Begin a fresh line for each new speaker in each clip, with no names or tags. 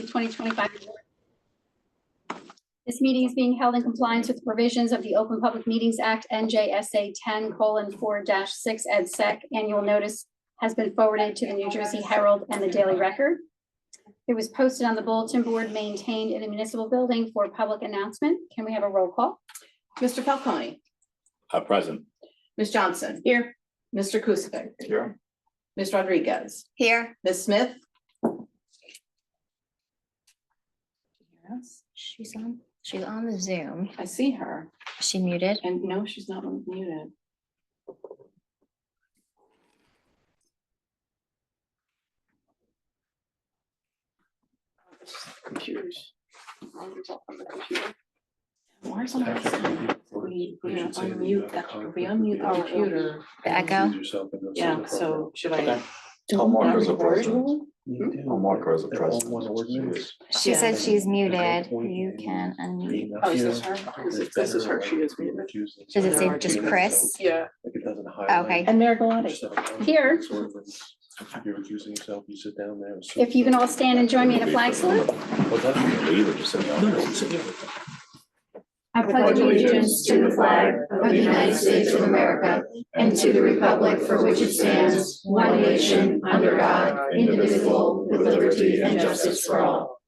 14th, 2025. This meeting is being held in compliance with the provisions of the Open Public Meetings Act, NJSA 10:4-6 ed sec. Annual notice has been forwarded to the New Jersey Herald and the Daily Record. It was posted on the bulletin board maintained in the municipal building for public announcement. Can we have a roll call?
Mr. Falcone.
Present.
Ms. Johnson. Here. Mr. Kusivic.
Here.
Ms. Rodriguez.
Here.
Ms. Smith. Yes,
She's on the Zoom.
I see her.
Is she muted?
And no, she's not muted. Computers. Where's on the we unmute that, we unmute the computer.
The echo?
Yeah, so should I?
I'll mark her as a
record?
president. I'll mark her as a president.
She said she's muted. You can unmute.
Oh, is this her? This is her, she is muted.
Does it say just Chris?
Yeah.
Okay.
And Mayor Galati.
Here.
You're recusing yourself, you sit down there.
If you can all stand and join me in a flag salute.
What's that? Either just sitting on there.
I pledge allegiance to the flag of the United States of America and to the republic for which it stands, one nation, under God, indivisible, with liberty and justice for all.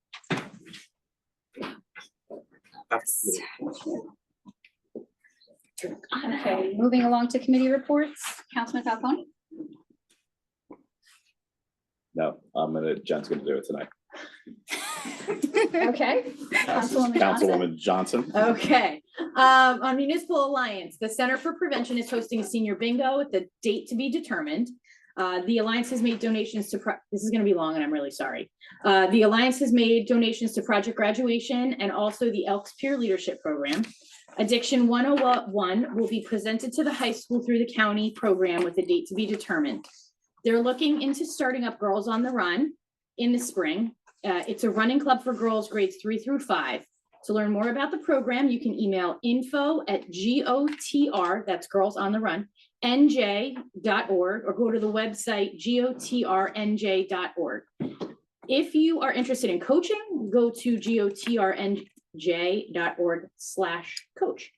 Okay, moving along to committee reports. Councilman Falcone?
No, Jen's gonna do it tonight.
Okay. Councilwoman Johnson?
Councilwoman Johnson.
Okay, on Municipal Alliance, the Center for Prevention is hosting a senior bingo with the date to be determined. The Alliance has made donations to, this is gonna be long and I'm really sorry. The Alliance has made donations to Project Graduation and also the Elks Peer Leadership Program. Addiction 101 will be presented to the high school through the county program with a date to be determined. They're looking into starting up Girls on the Run in the spring. It's a running club for girls grades 3 through 5. To learn more about the program, you can email info@GOTR, that's Girls on the Run, NJ.org, or go to the website GOTRNJ.org. If you are interested in coaching, go to GOTRNJ.org/coach.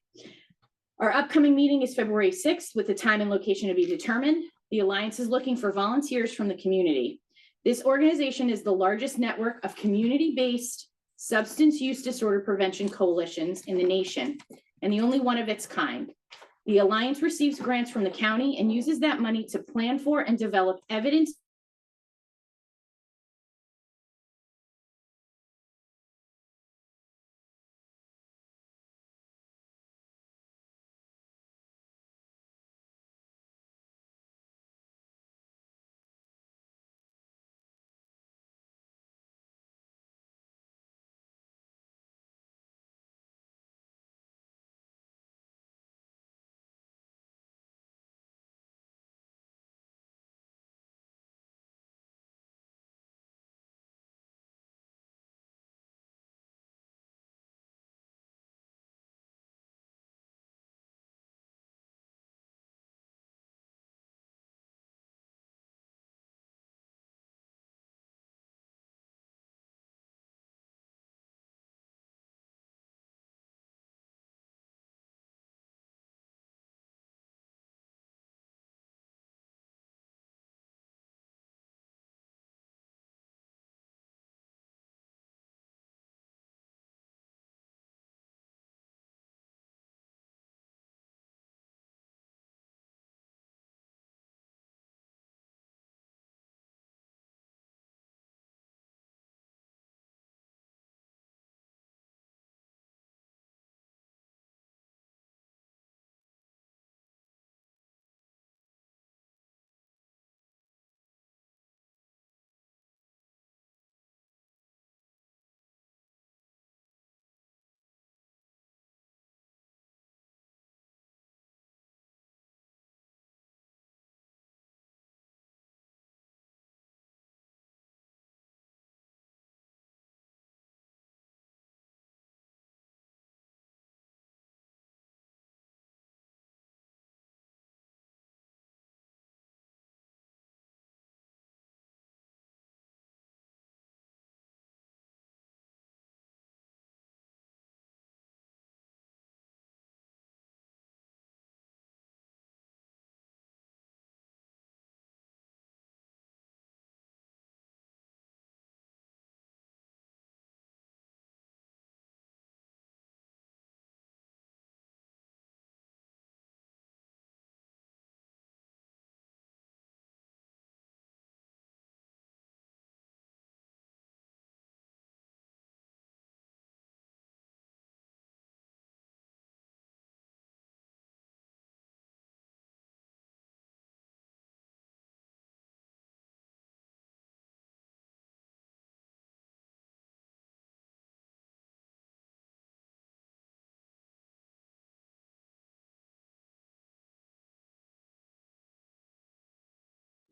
Our upcoming meeting is February 6th with the time and location to be determined. The Alliance is looking for volunteers from the community. This organization is the largest network of community-based substance use disorder prevention coalitions in the nation, and the only one of its kind. The Alliance receives grants from the county and uses that money to plan for and develop evidence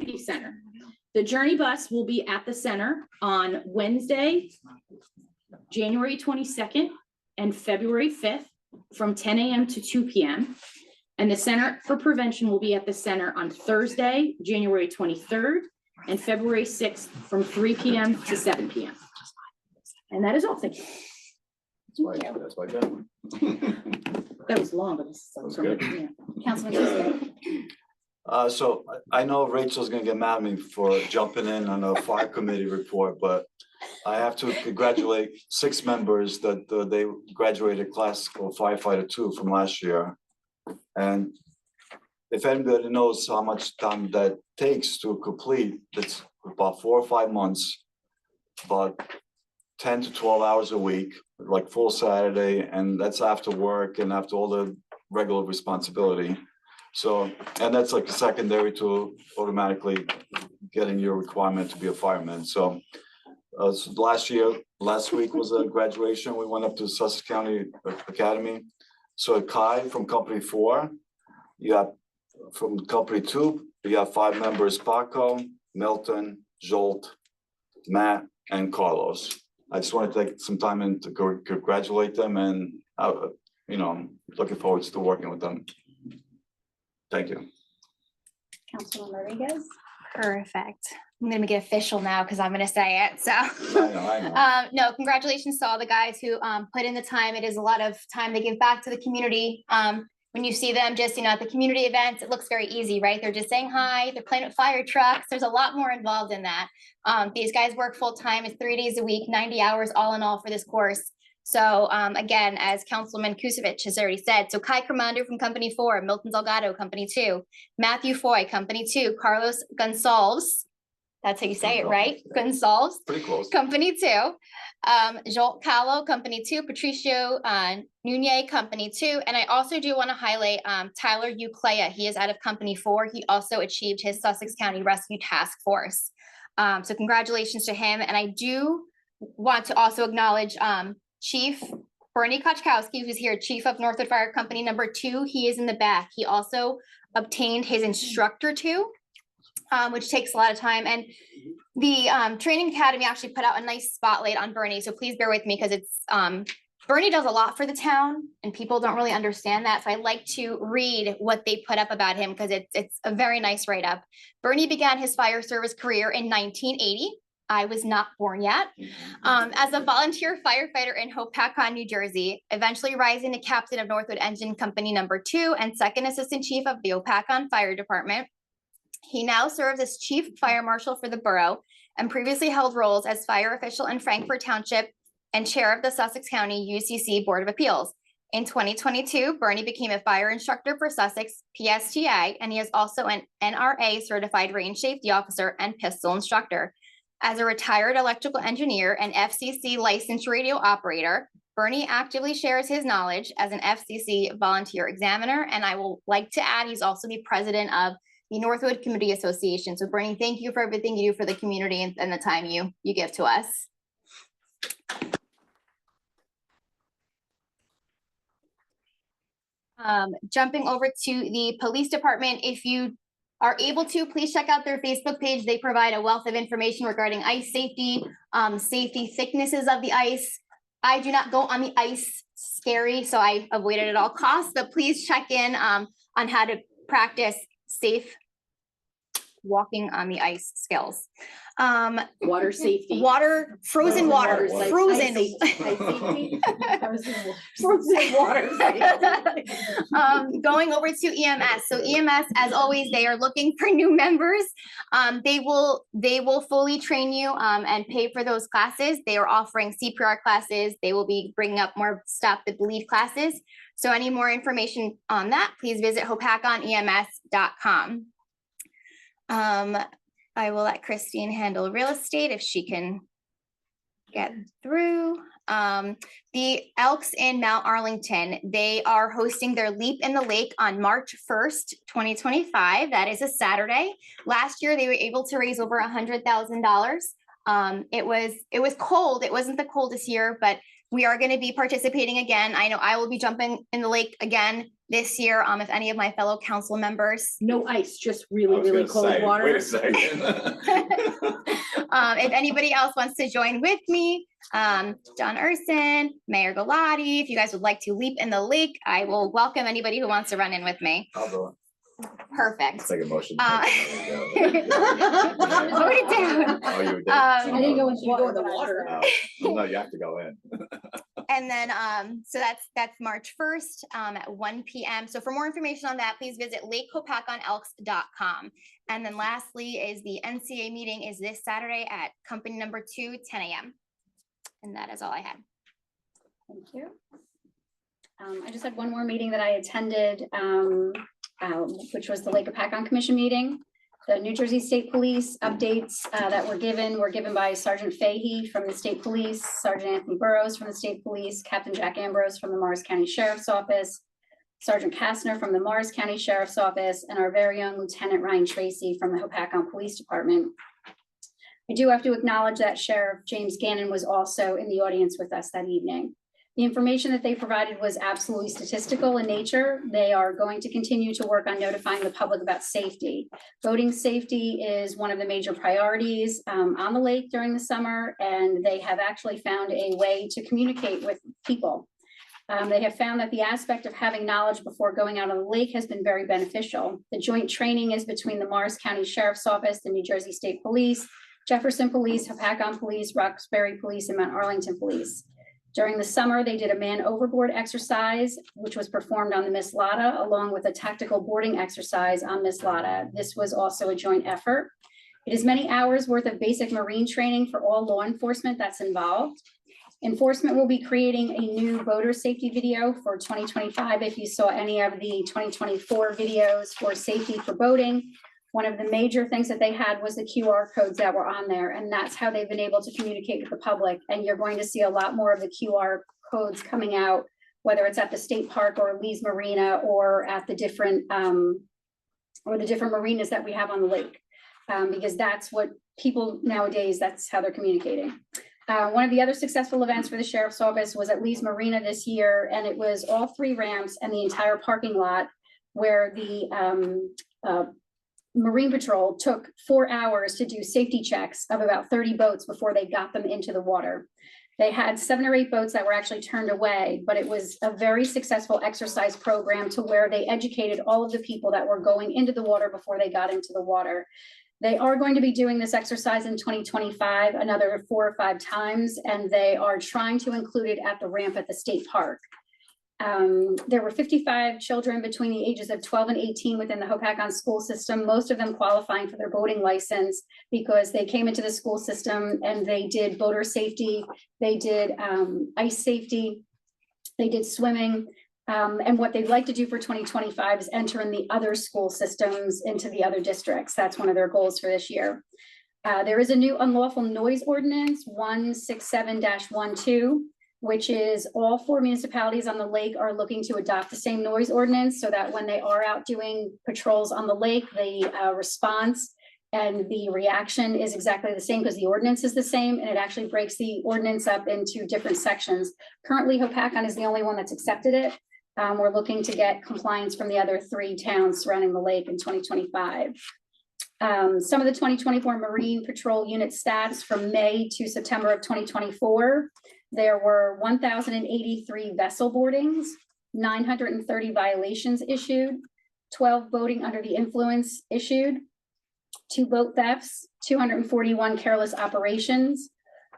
City Center. The Journey Bus will be at the center on Wednesday, January 22nd and February 5th from 10 a.m. to 2 p.m. And the Center for Prevention will be at the center on Thursday, January 23rd and February 6th from 3 p.m. to 7 p.m. And that is all. Thank you.
That's why I got one.
That was long, but this
That was
is.
good.
Yeah.
Councilman Tuesday.
So I know Rachel's gonna get mad at me for jumping in on a fire committee report, but I have to congratulate 6 members that they graduated classical firefighter 2 from last year. And if anybody knows how much time that takes to complete, it's about 4 or 5 months, about 10 to 12 hours a week, like full Saturday, and that's after work and after all the regular responsibility. So, and that's like secondary to automatically getting your requirement to be a fireman. So last week was a graduation. We went up to Sussex County Academy. So Kai from Company 4, you have from Company 2, you have 5 members, Paco, Milton, Jolt, Matt, and Carlos. I just want to take some time and to congratulate them, and looking forward to working with them. Thank you.
Councilman Rodriguez.
Perfect. I'm gonna make it official now because I'm gonna say it, so.
I know.
No, congratulations to all the guys who put in the time. It is a lot of time they give back to the community. When you see them just, at the community events, it looks very easy, right? They're just saying hi, they're playing with fire trucks. There's a lot more involved in that. These guys work full time. It's 3 days a week, 90 hours all in all for this course. So again, as Councilman Kusevich has already said, so Kai Commander from Company 4, Milton Delgado, Company 2, Matthew Foy, Company 2, Carlos Gonçalves, that's how you say it, right? Gonçalves,
Pretty close.
Company 2, Jolt Callo, Company 2, Patricio Nunez, Company 2, and I also do want to highlight Tyler Uclea. He is out of Company 4. He also achieved his Sussex County Rescue Task Force. So congratulations to him. And I do want to also acknowledge Chief Bernie Kochkowski, who's here, Chief of Northwood Fire Company number 2. He is in the back. He also obtained his Instructor 2, which takes a lot of time. And the Training Academy actually put out a nice spotlight on Bernie. So please bear with me because it's Bernie does a lot for the town and people don't really understand that. So I like to read what they put up about him because it's a very nice write-up. Bernie began his fire service career in 1980. I was not born yet, as a volunteer firefighter in Hopatcong, New Jersey, eventually rising to captain of Northwood Engine Company number 2 and second assistant chief of the Hopatcong Fire Department. He now serves as chief fire marshal for the borough and previously held roles as fire official in Frankfort Township and chair of the Sussex County UCC Board of Appeals. In 2022, Bernie became a fire instructor for Sussex PSTA, and he is also an NRA certified range safety officer and pistol instructor. As a retired electrical engineer and FCC licensed radio operator, Bernie actively shares his knowledge as an FCC volunteer examiner, and I will like to add he's also the president of the Northwood Community Association. So Bernie, thank you for everything you do for the community and the time you give to us. Jumping over to the police department, if you are able to, please check out their Facebook page. They provide a wealth of information regarding ice safety, safety thicknesses of the ice. I do not go on the ice, scary, so I avoid it at all costs, but please check in on how to practice safe walking on the ice skills.
Water safety.
Water, frozen water,
Water
frozen.
safety. Frozen water.
Going over to EMS. So EMS, as always, they are looking for new members. They will fully train you and pay for those classes. They are offering CPR classes. They will be bringing up more Stop the Bleed classes. So any more information on that, please visit hopatcongems.com. I will let Christine handle real estate if she can get through. The Elks in Mount Arlington, they are hosting their Leap in the Lake on March 1st, 2025. That is a Saturday. Last year, they were able to raise over $100,000. It was cold. It wasn't the coldest year, but we are going to be participating again. I know I will be jumping in the lake again this year, if any of my fellow council members,
No ice, just
I
really,
was
really
gonna
cold
say,
water.
Wait a second.
if anybody else wants to join with me, John Urson, Mayor Galati, if you guys would like to leap in the lake, I will welcome anybody who wants to run in with me.
I'll go.
Perfect.
Take a motion.
Uh,
Take
Wrote it down.
Oh, you did?
I
didn't go
Oh,
into
You go in the
but I was
water.
there.
well, no, you have to go in.
And then, so that's March 1st, at 1 p.m. So for more information on that, please visit lakehopaconelks.com. And then lastly is the NCA meeting is this Saturday at company number 2, 10 a.m. And that is all I had.
Thank you. I just had one more meeting that I attended, which was the Lake Hopatcong Commission meeting. The New Jersey State Police updates that were given by Sergeant Fahey from the State Police, Sergeant Anthony Burrows from the State Police, Captain Jack Ambrose from the Morris County Sheriff's Office, Sergeant Kastner from the Morris County Sheriff's Office, and our very own Lieutenant Ryan Tracy from the Hopatcong Police Department. I do have to acknowledge that Sheriff James Gannon was also in the audience with us that evening. The information that they provided was absolutely statistical in nature. They are going to continue to work on notifying the public about safety. Boating safety is one of the major priorities on the lake during the summer, and they have actually found a way to communicate with people. They have found that the aspect of having knowledge before going out on the lake has been very beneficial. The joint training is between the Morris County Sheriff's Office, the New Jersey State Police, Jefferson Police, Hopatcong Police, Roxbury Police, and Mount Arlington Police. During the summer, they did a man overboard exercise, which was performed on the Miss Lotta, along with a tactical boarding exercise on Miss Lotta. This was also a joint effort. It is many hours worth of basic marine training for all law enforcement that's involved. Enforcement will be creating a new boater safety video for 2025. If you saw any of the 2024 videos for safety for boating, one of the major things that they had was the QR codes that were on there, and that's how they've been able to communicate with the public. And you're going to see a lot more of the QR codes coming out, whether it's at the state park or Lee's Marina or at the different marinas that we have on the lake, because that's what people nowadays, that's how they're communicating. One of the other successful events for the Sheriff's Office was at Lee's Marina this year, and it was all 3 ramps and the entire parking lot where the Marine Patrol took 4 hours to do safety checks of about 30 boats before they got them into the water. They had 7 or 8 boats that were actually turned away, but it was a very successful exercise program to where they educated all of the people that were going into the water before they got into the water. They are going to be doing this exercise in 2025, another 4 or 5 times, and they are trying to include it at the ramp at the state park. There were 55 children between the ages of 12 and 18 within the Hopatcong school system, most of them qualifying for their boating license because they came into the school system and they did boater safety, they did ice safety, they did swimming. And what they'd like to do for 2025 is enter in the other school systems into the other districts. That's one of their goals for this year. There is a new unlawful noise ordinance, 167-12. Which is all 4 municipalities on the lake are looking to adopt the same noise ordinance so that when they are out doing patrols on the lake, the response and the reaction is exactly the same because the ordinance is the same and it actually breaks the ordinance up into different sections. Currently, Hopatcong is the only one that's accepted it. We're looking to get compliance from the other 3 towns surrounding the lake in 2025. Some of the 2024 Marine Patrol unit stats from May to September of 2024. There were 1,083 vessel boardings, 930 violations issued, 12 boating under the influence issued, 2 boat thefts, 241 careless operations,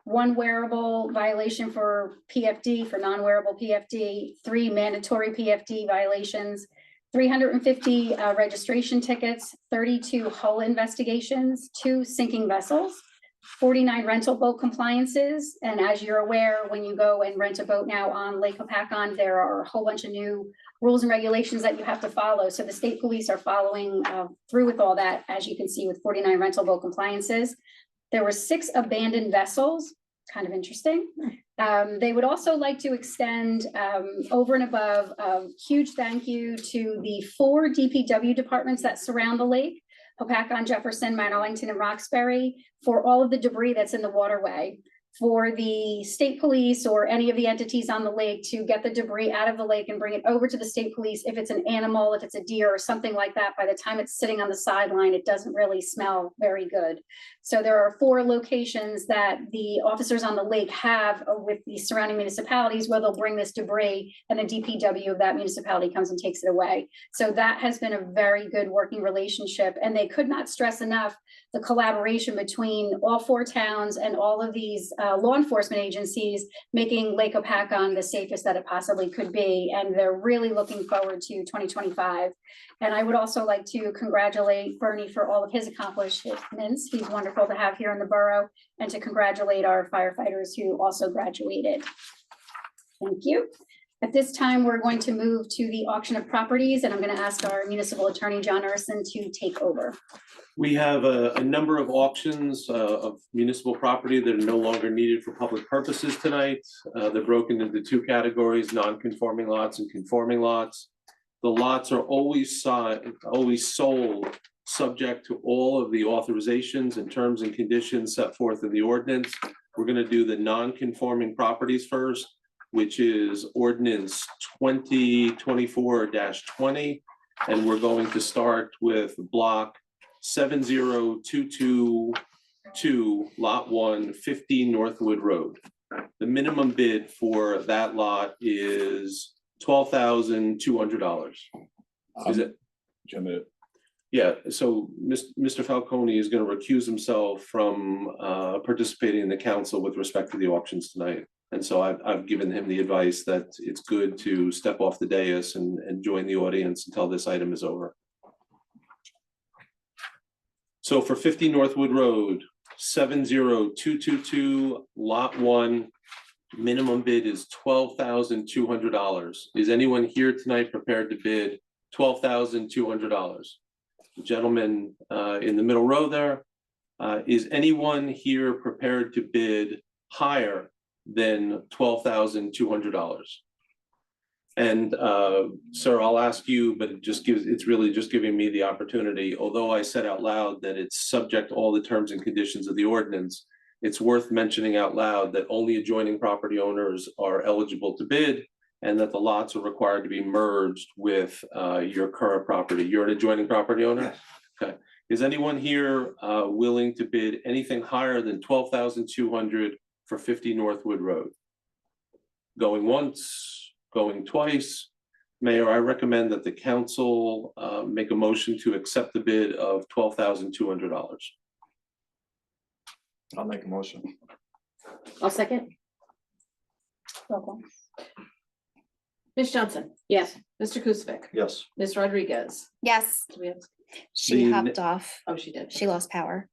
1 wearable violation for PFD, for non-wearable PFD, 3 mandatory PFD violations, 350 registration tickets, 32 hull investigations, 2 sinking vessels, 49 rental boat compliances. And as you're aware, when you go and rent a boat now on Lake Hopatcong, there are a whole bunch of new rules and regulations that you have to follow. So the state police are following through with all that, as you can see with 49 rental boat compliances. There were 6 abandoned vessels, kind of interesting. They would also like to extend over and above a huge thank you to the 4 DPW departments that surround the lake. Hopatcong, Jefferson, Mount Arlington, and Roxbury for all of the debris that's in the waterway. for the state police or any of the entities on the lake to get the debris out of the lake and bring it over to the state police. If it's an animal, if it's a deer or something like that, by the time it's sitting on the sideline, it doesn't really smell very good. So there are 4 locations that the officers on the lake have with the surrounding municipalities where they'll bring this debris, and the DPW of that municipality comes and takes it away. So that has been a very good working relationship, and they could not stress enough the collaboration between all 4 towns and all of these law enforcement agencies, making Lake Hopatcong the safest that it possibly could be. And they're really looking forward to 2025. And I would also like to congratulate Bernie for all of his accomplishments. He's wonderful to have here in the borough, and to congratulate our firefighters who also graduated. Thank you. At this time, we're going to move to the auction of properties, and I'm going to ask our municipal attorney, John Urson, to take over.
We have a number of auctions of municipal property that are no longer needed for public purposes tonight. They're broken into 2 categories: non-conforming lots and conforming lots. The lots are always sold subject to all of the authorizations and terms and conditions set forth in the ordinance. We're going to do the non-conforming properties first, which is ordinance 2024-20. And we're going to start with block 70222, lot 1, 50 Northwood Road. The minimum bid for that lot is $12,200. Is it?
Jim,
Yeah, so Mr. Falcone is going to recuse himself from participating in the council with respect to the auctions tonight. And so I've given him the advice that it's good to step off the dais and join the audience until this item is over. So for 50 Northwood Road, 70222, lot 1, minimum bid is $12,200. Is anyone here tonight prepared to bid $12,200? The gentleman in the middle row there. Is anyone here prepared to bid higher than $12,200? And sir, I'll ask you, but it's really just giving me the opportunity. Although I said out loud that it's subject to all the terms and conditions of the ordinance, it's worth mentioning out loud that only adjoining property owners are eligible to bid, and that the lots are required to be merged with your current property. You're an adjoining property owner?
Yes.
Okay. Is anyone here willing to bid anything higher than $12,200 for 50 Northwood Road? Going once, going twice. Mayor, I recommend that the council make a motion to accept the bid of $12,200.
I'll make a motion.
I'll second.
Roll call.
Ms. Johnson,
Yes.
Mr. Kuzic,
Yes.
Ms. Rodriguez.
Yes,
Do we have-
she
The
hopped off.
Oh, she did.
She lost power.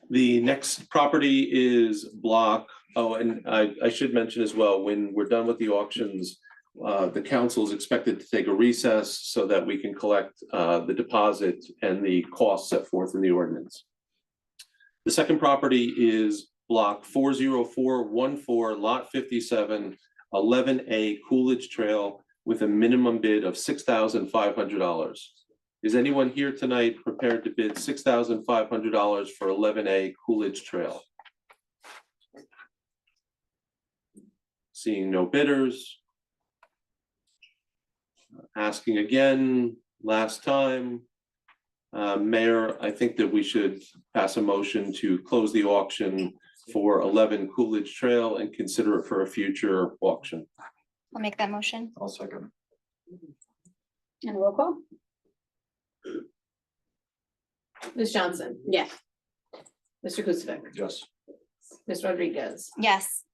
The next property is block, and I should mention as well, when we're done with the auctions, the council is expected to take a recess so that we can collect the deposit and the costs set forth in the ordinance. The second property is block 40414, lot 57, 11A Coolidge Trail, with a minimum bid of $6,500. Is anyone here tonight prepared to bid $6,500 for 11A Coolidge Trail? Seeing no bidders. Asking again, last time. Mayor, I think that we should pass a motion to close the auction for 11 Coolidge Trail and consider it for a future auction.
I'll make that motion.
I'll second.
And a roll call.
Ms. Johnson,
Yes.
Mr. Kuzic,
Yes.
Ms. Rodriguez.
Yes,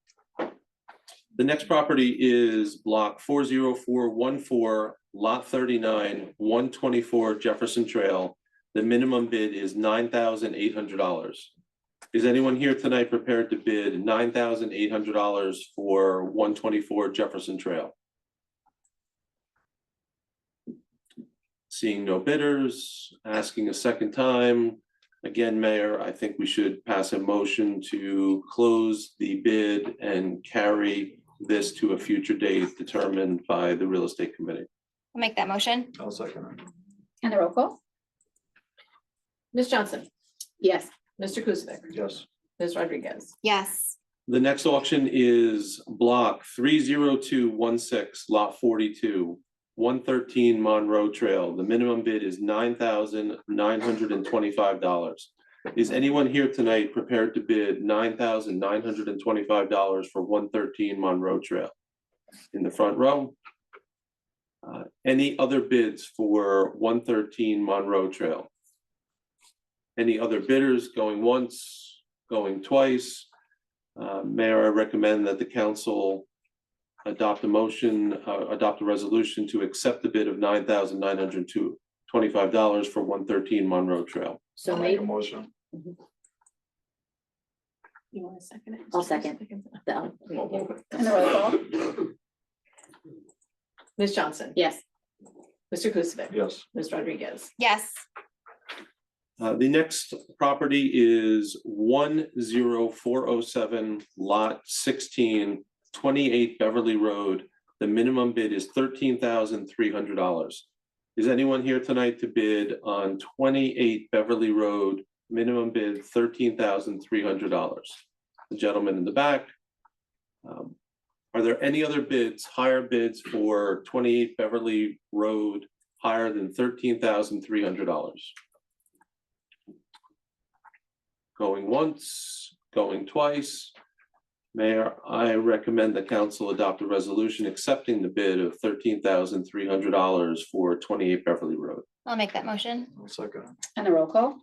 The next property is block 40414, lot 39, 124 Jefferson Trail. The minimum bid is $9,800. Is anyone here tonight prepared to bid $9,800 for 124 Jefferson Trail? Seeing no bidders, asking a second time. Again, Mayor, I think we should pass a motion to close the bid and carry this to a future date determined by the real estate committee.
I'll make that motion.
I'll second.
And a roll call.
Ms. Johnson,
Yes.
Mr. Kuzic,
Yes.
Ms. Rodriguez.
Yes.
The next auction is block 30216, lot 42, 113 Monroe Trail. The minimum bid is $9,925. Is anyone here tonight prepared to bid $9,925 for 113 Monroe Trail? In the front row? Any other bids for 113 Monroe Trail? Any other bidders going once, going twice? Mayor, I recommend that the council adopt a resolution to accept the bid of $9,925 for 113 Monroe Trail.
So
I'll make
made.
a motion.
You want to second it?
I'll second.
And the roll call?
Ms. Johnson.
Yes.
Mr. Kusivik.
Yes.
Ms. Rodriguez.
Yes.
The next property is 10407 lot 16, 28 Beverly Road. The minimum bid is $13,300. Is anyone here tonight to bid on 28 Beverly Road, minimum bid $13,300? The gentleman in the back. Are there any other bids, higher bids for 28 Beverly Road, higher than $13,300? Going once, going twice. Mayor, I recommend the council adopt a resolution accepting the bid of $13,300 for 28 Beverly Road.
I'll make that motion.
I'll second.
And the roll call?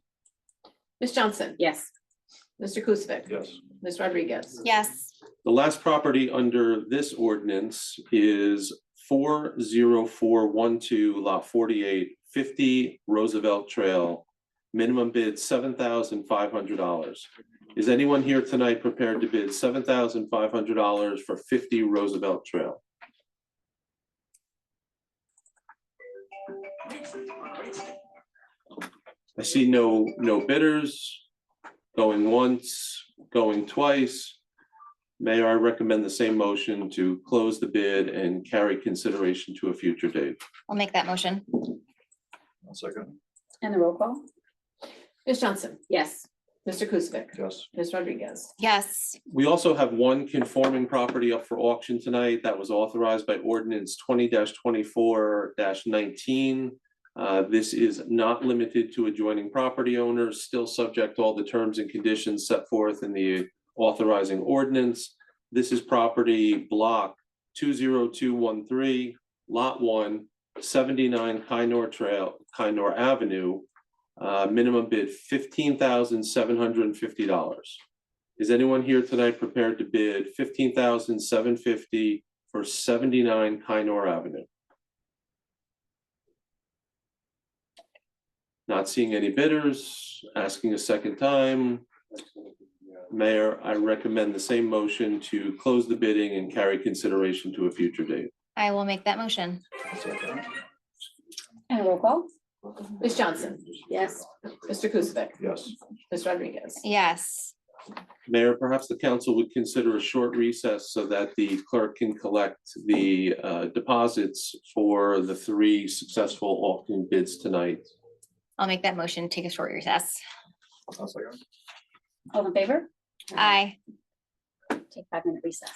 Ms. Johnson.
Yes.
Mr. Kusivik.
Yes.
Ms. Rodriguez.
Yes.
The last property under this ordinance is 40412 lot 48, 50 Roosevelt Trail. Minimum bid $7,500. Is anyone here tonight prepared to bid $7,500 for 50 Roosevelt Trail? I see no bidders. Going once, going twice. Mayor, I recommend the same motion to close the bid and carry consideration to a future date.
I'll make that motion.
I'll second.
And the roll call?
Ms. Johnson.
Yes.
Mr. Kusivik.
Yes.
Ms. Rodriguez.
Yes.
We also have one conforming property up for auction tonight that was authorized by ordinance 20-24-19. This is not limited to adjoining property owners, still subject to all the terms and conditions set forth in the authorizing ordinance. This is property block 20213, lot 1, 79 Kynor Avenue. Minimum bid $15,750. Is anyone here tonight prepared to bid $15,750 for 79 Kynor Avenue? Not seeing any bidders, asking a second time. Mayor, I recommend the same motion to close the bidding and carry consideration to a future date.
I will make that motion.
I'll second.
And the roll call?
Ms. Johnson.
Yes.
Mr. Kusivik.
Yes.
Ms. Rodriguez.
Yes.
Mayor, perhaps the council would consider a short recess so that the clerk can collect the deposits for the 3 successful auction bids tonight.
I'll make that motion. Take a short recess.
I'll second.
All in favor?
Aye.
Take 5-minute recess.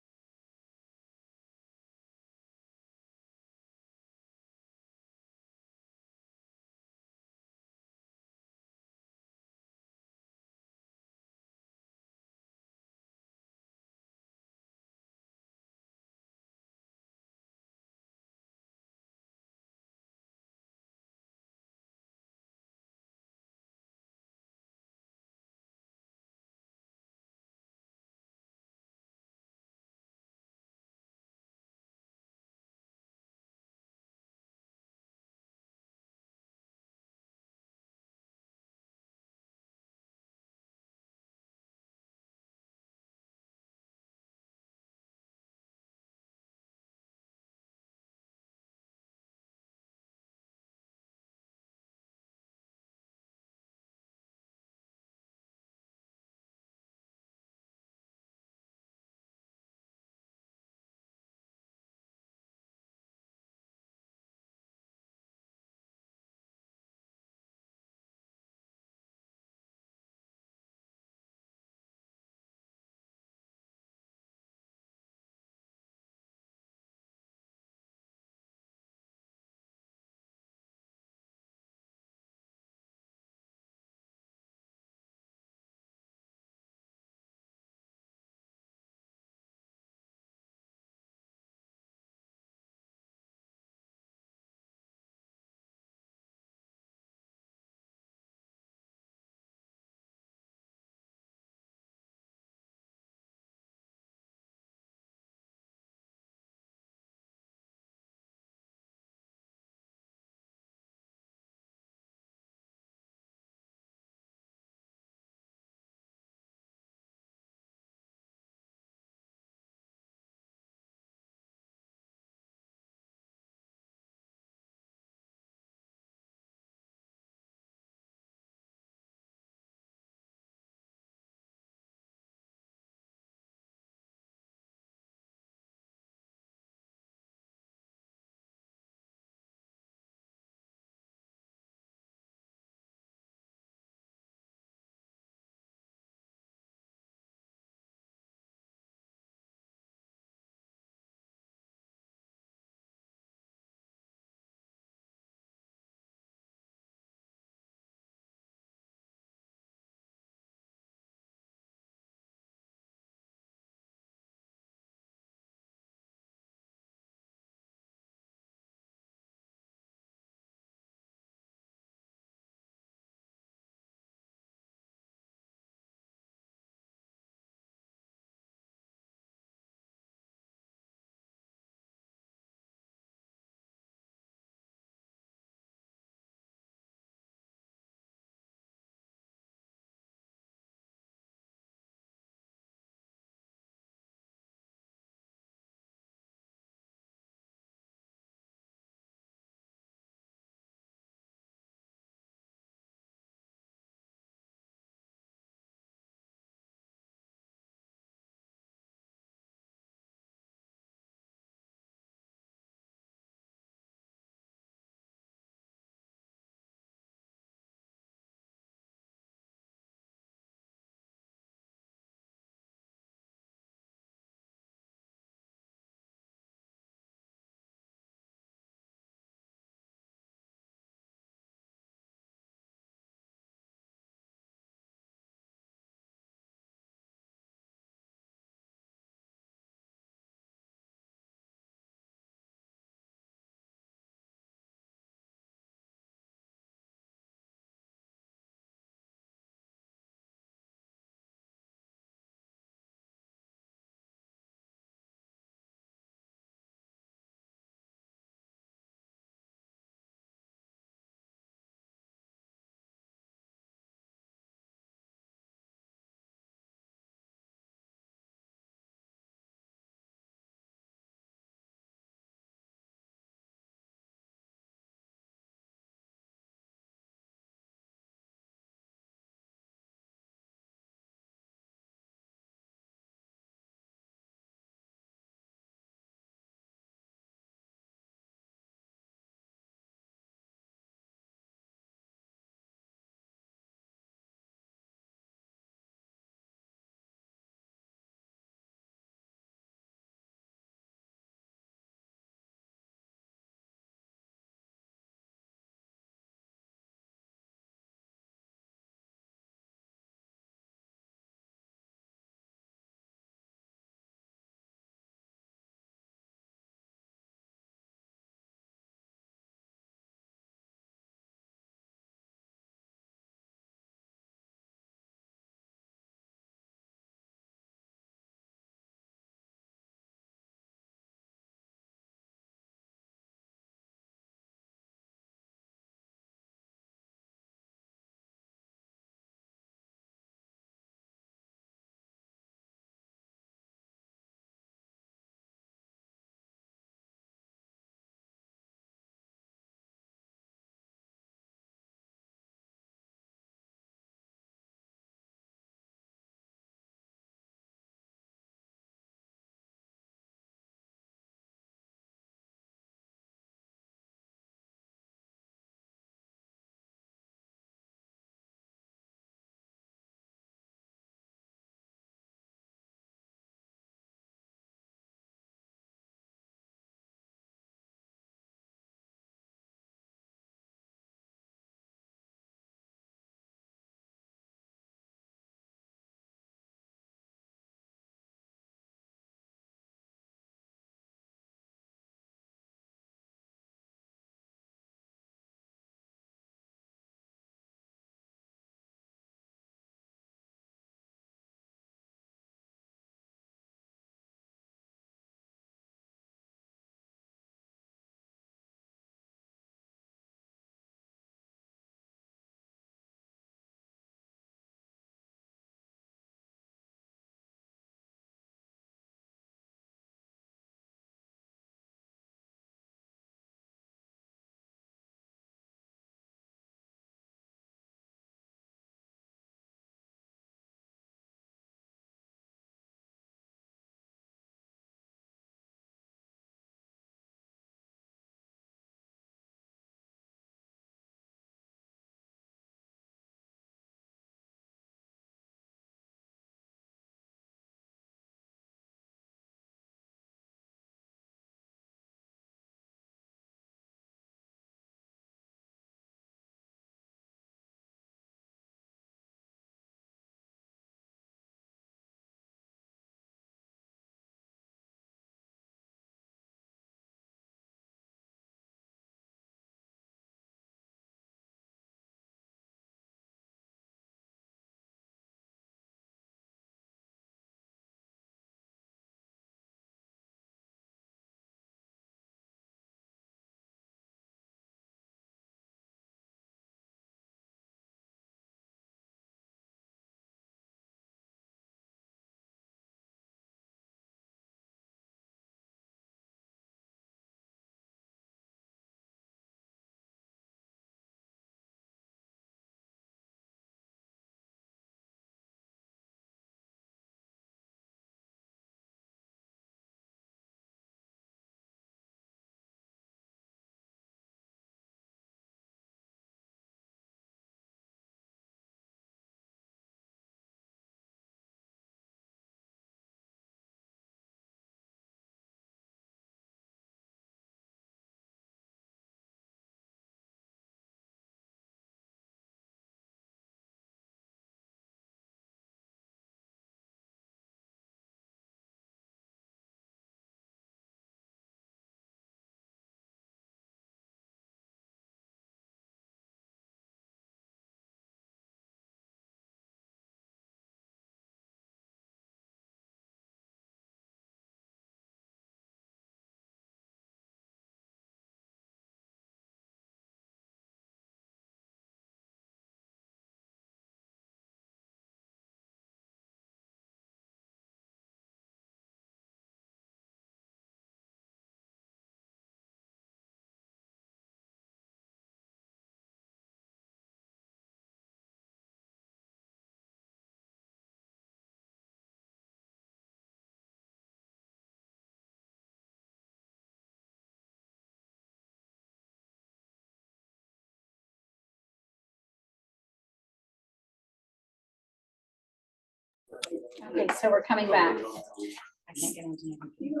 Okay, so we're coming back.
I can't get into my computer.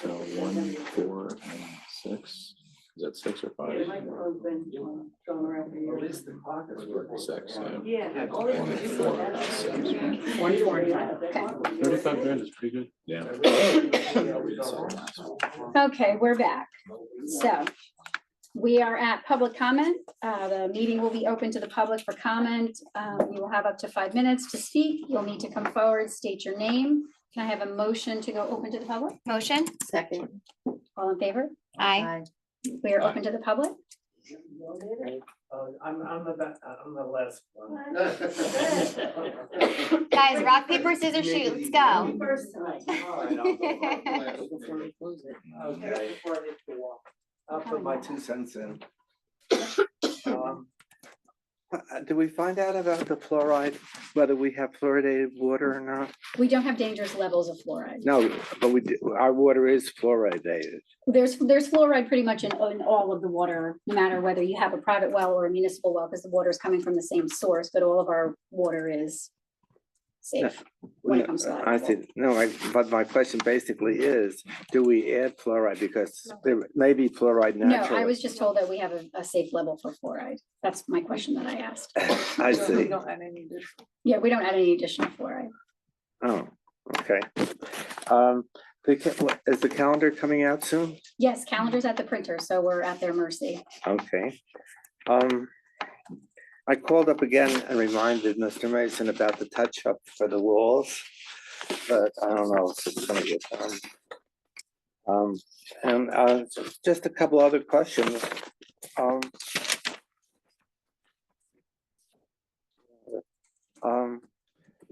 So 1, 4, and 6. Is that 6 or 5? 6, yeah. 1, 4, and 6.
145.
Okay.
35 grand is pretty good.
Yeah.
Okay, we're back. So we are at public comment. The meeting will be open to the public for comment. You will have up to 5 minutes to speak. You'll need to come forward, state your name. Can I have a motion to go open to the public?
Motion?
Second.
All in favor?
Aye.
We are open to the public.
I'm the last one.
Guys, rock, paper, scissors, shoot, let's go.
Okay, before I get to walk, I'll put my 2 cents in.
Do we find out about the fluoride, whether we have fluoridated water or not?
We don't have dangerous levels of fluoride.
No, but we do, our water is fluoridated.
There's fluoride pretty much in all of the water, no matter whether you have a private well or a municipal well, because the water is coming from the same source, but all of our water is safe when it comes to that.
I see, but my question basically is, do we add fluoride because there may be fluoride
No,
naturally?
I was just told that we have a safe level for fluoride. That's my question that I asked.
I see.
Yeah, we don't add any additional fluoride.
Oh, okay. Is the calendar coming out soon?
Yes, calendar's at the printer, so we're at their mercy.
Okay. I called up again and reminded Mr. Mason about the touch up for the walls, but I don't know if it's gonna get done. And just a couple other questions.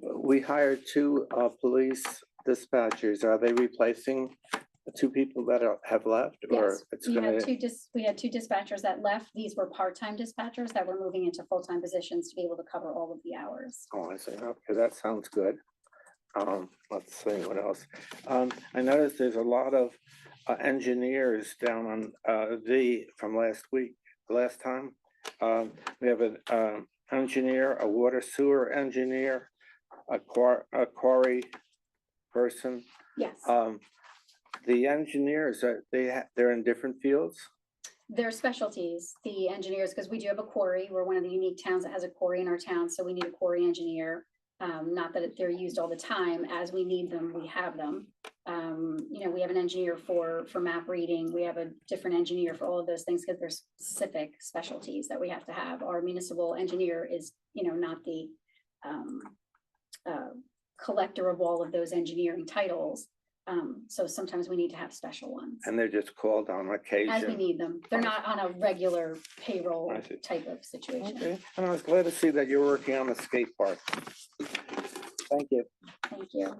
We hired 2 police dispatchers. Are they replacing the 2 people that have left, or
Yes,
it's
we
gonna?
had we had 2 dispatchers that left. These were part-time dispatchers that were moving into full-time positions to be able to cover all of the hours.
Oh, I see. Okay, that sounds good. Let's see what else. I noticed there's a lot of engineers down on from last time. We have an engineer, a water sewer engineer, a quarry person.
Yes,
The engineers, they're in different fields?
their specialties, the engineers, because we do have a quarry. We're one of the unique towns that has a quarry in our town, so we need a quarry engineer. Not that they're used all the time. As we need them, we have them. We have an engineer for map reading. We have a different engineer for all of those things because there's specific specialties that we have to have. Our municipal engineer is, not the collector of all of those engineering titles. So sometimes we need to have special ones
And they're just called on
as we
occasion?
need them. They're not on a regular payroll
I see.
type of situation.
Okay, and I was glad to see that you're working on the skate park. Thank you.
Thank you.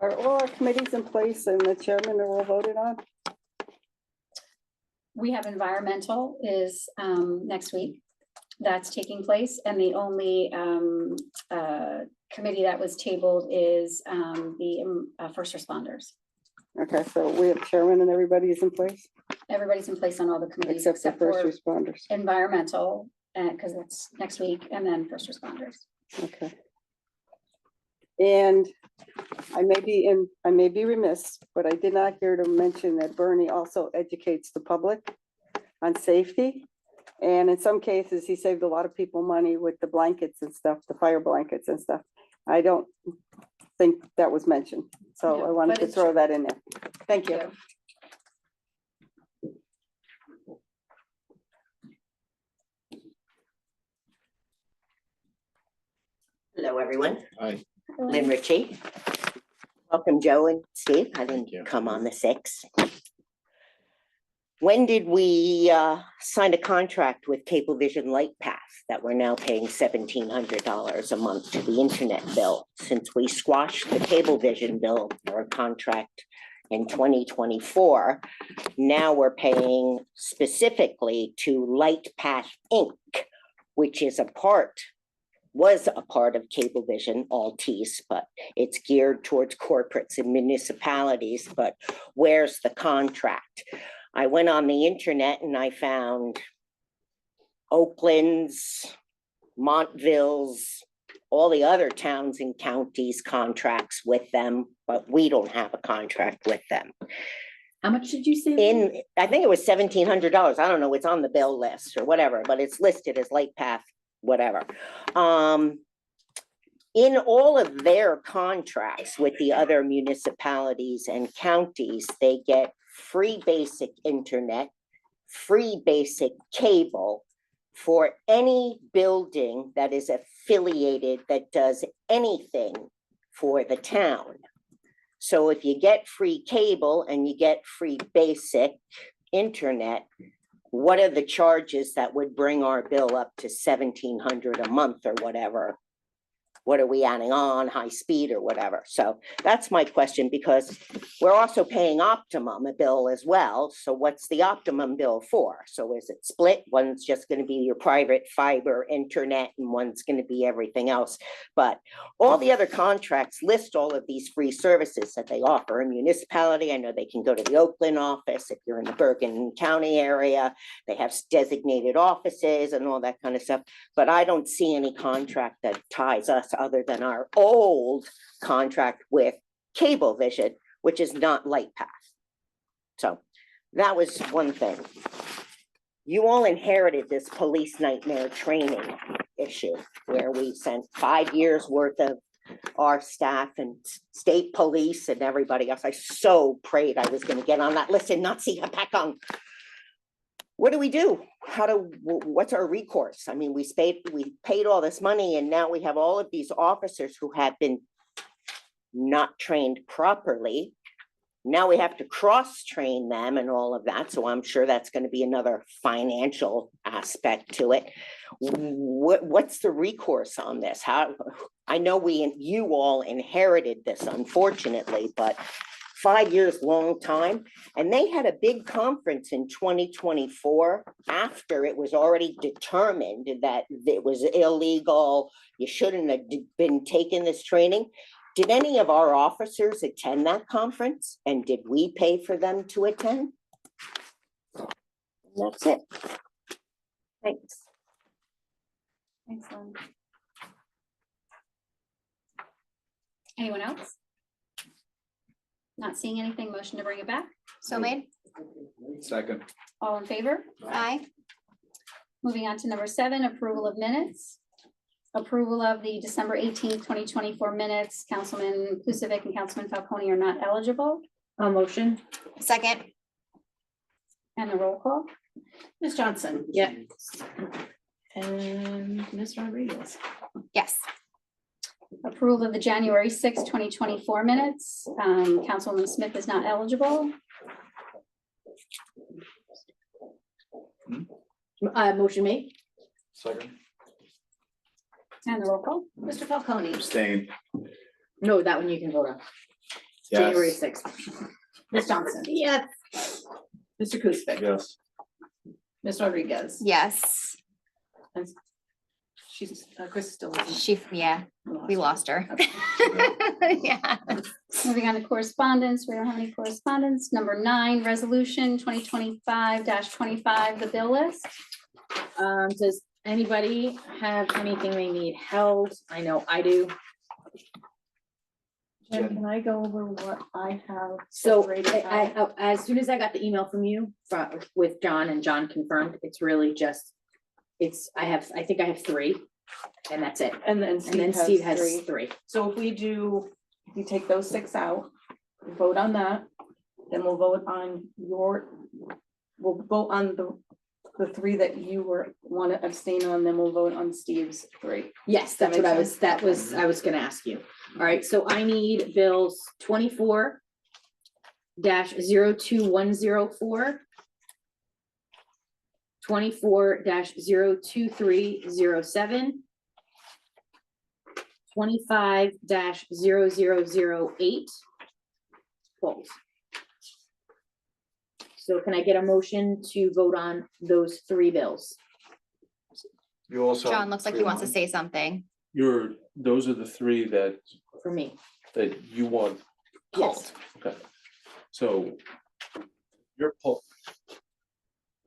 Are all our committees in place and the chairman are all voted on?
We have environmental is next week. That's taking place, and the only committee that was tabled is the first responders.
Okay, so we have chairman and everybody is in place
Everybody's in place on all the committees
except for
except
first
for
responders.
environmental, because that's next week, and then first responders.
Okay. And I may be remiss, but I did not hear to mention that Bernie also educates the public on safety. And in some cases, he saved a lot of people money with the blankets and stuff, the fire blankets and stuff. I don't think that was mentioned, so
Yeah,
I wanted
but
to
it's
throw
true.
that in there. Thank you.
Hello, everyone.
Hi.
Lynn Ritchie. Welcome, Joe and Steve. I
Thank you.
didn't come on the 6th. When did we sign a contract with Cablevision Lightpath that we're now paying $1,700 a month to the internet bill? Since we squashed the Cablevision bill or contract in 2024, now we're paying specifically to Lightpath Inc., which is a part was a part of Cablevision, Altice, but it's geared towards corporates and municipalities, but where's the contract? I went on the internet and I found Oakland's, Montville's, all the other towns and counties contracts with them, but we don't have a contract with them.
How much did you say?
I think it was $1,700. I don't know, it's on the bill list or whatever, but it's listed as LightPath, whatever. In all of their contracts with the other municipalities and counties, they get free basic internet, free basic cable for any building that is affiliated that does anything for the town. So if you get free cable and you get free basic internet, what are the charges that would bring our bill up to $1,700 a month or whatever? What are we adding on, high speed or whatever? So that's my question, because we're also paying Optimum a bill as well. So what's the Optimum bill for? So is it split? One's just going to be your private fiber internet and one's going to be everything else. But all the other contracts list all of these free services that they offer. A municipality, I know they can go to the Oakland office. If you're in the Bergen County area, they have designated offices and all that kind of stuff. But I don't see any contract that ties us other than our old contract with Cablevision, which is not LightPath. So that was one thing. You all inherited this police nightmare training issue where we sent 5 years worth of our staff and state police and everybody else. I so prayed I was going to get on that list and not see Hapakong. What do we do? What's our recourse? I mean, we paid all this money and now we have all of these officers who have been not trained properly. Now we have to cross-train them and all of that. So I'm sure that's going to be another financial aspect to it. What's the recourse on this? I know you all inherited this, unfortunately, but 5 years, long time. And they had a big conference in 2024 after it was already determined that it was illegal. You shouldn't have been taking this training. Did any of our officers attend that conference? And did we pay for them to attend? That's it. Thanks.
Excellent. Anyone else? Not seeing anything, motion to bring it back.
So made.
Second.
All in favor?
Aye.
Moving on to number 7, approval of minutes. Approval of the December 18th, 2024 minutes. Councilman Kukovic and Councilman Falcone are not eligible.
A motion.
Second.
And the roll call.
Ms. Johnson?
Yeah.
And Ms. Rodriguez?
Yes.
Approval of the January 6th, 2024 minutes. Councilwoman Smith is not eligible.
Motion made.
Second.
And the roll call.
Mr. Falcone?
Abstain.
No, that one you can vote on.
Yes.
January 6th.
Ms. Johnson?
Yes.
Mr. Kukovic?
Yes.
Ms. Rodriguez?
Yes.
And she's, Chris still isn't.
Yeah, we lost her.
Okay.
Yeah.
Moving on to correspondence. We don't have any correspondence. Number 9, resolution 2025-25, the bill list.
Does anybody have anything they need held? I know I do.
Jen, can I go over what I have?
So
separated out?
as soon as I got the email from you with John and John confirmed, it's really just, I think I have 3 and that's it.
And then
Steve has
three.
3.
So if you take those 6 out, we vote on that, then we'll vote on we'll vote on the 3 that you want to abstain on, then we'll vote on Steve's 3.
Yes,
That
that's what
makes sense?
I was gonna ask you. All right, so I need bills 24-02104, 24-02307, 25-0008. Polls. So can I get a motion to vote on those 3 bills?
You also.
John looks like he wants to say something.
those are the three that
For me,
you want
yes.
pulled. Okay. So you're pulled.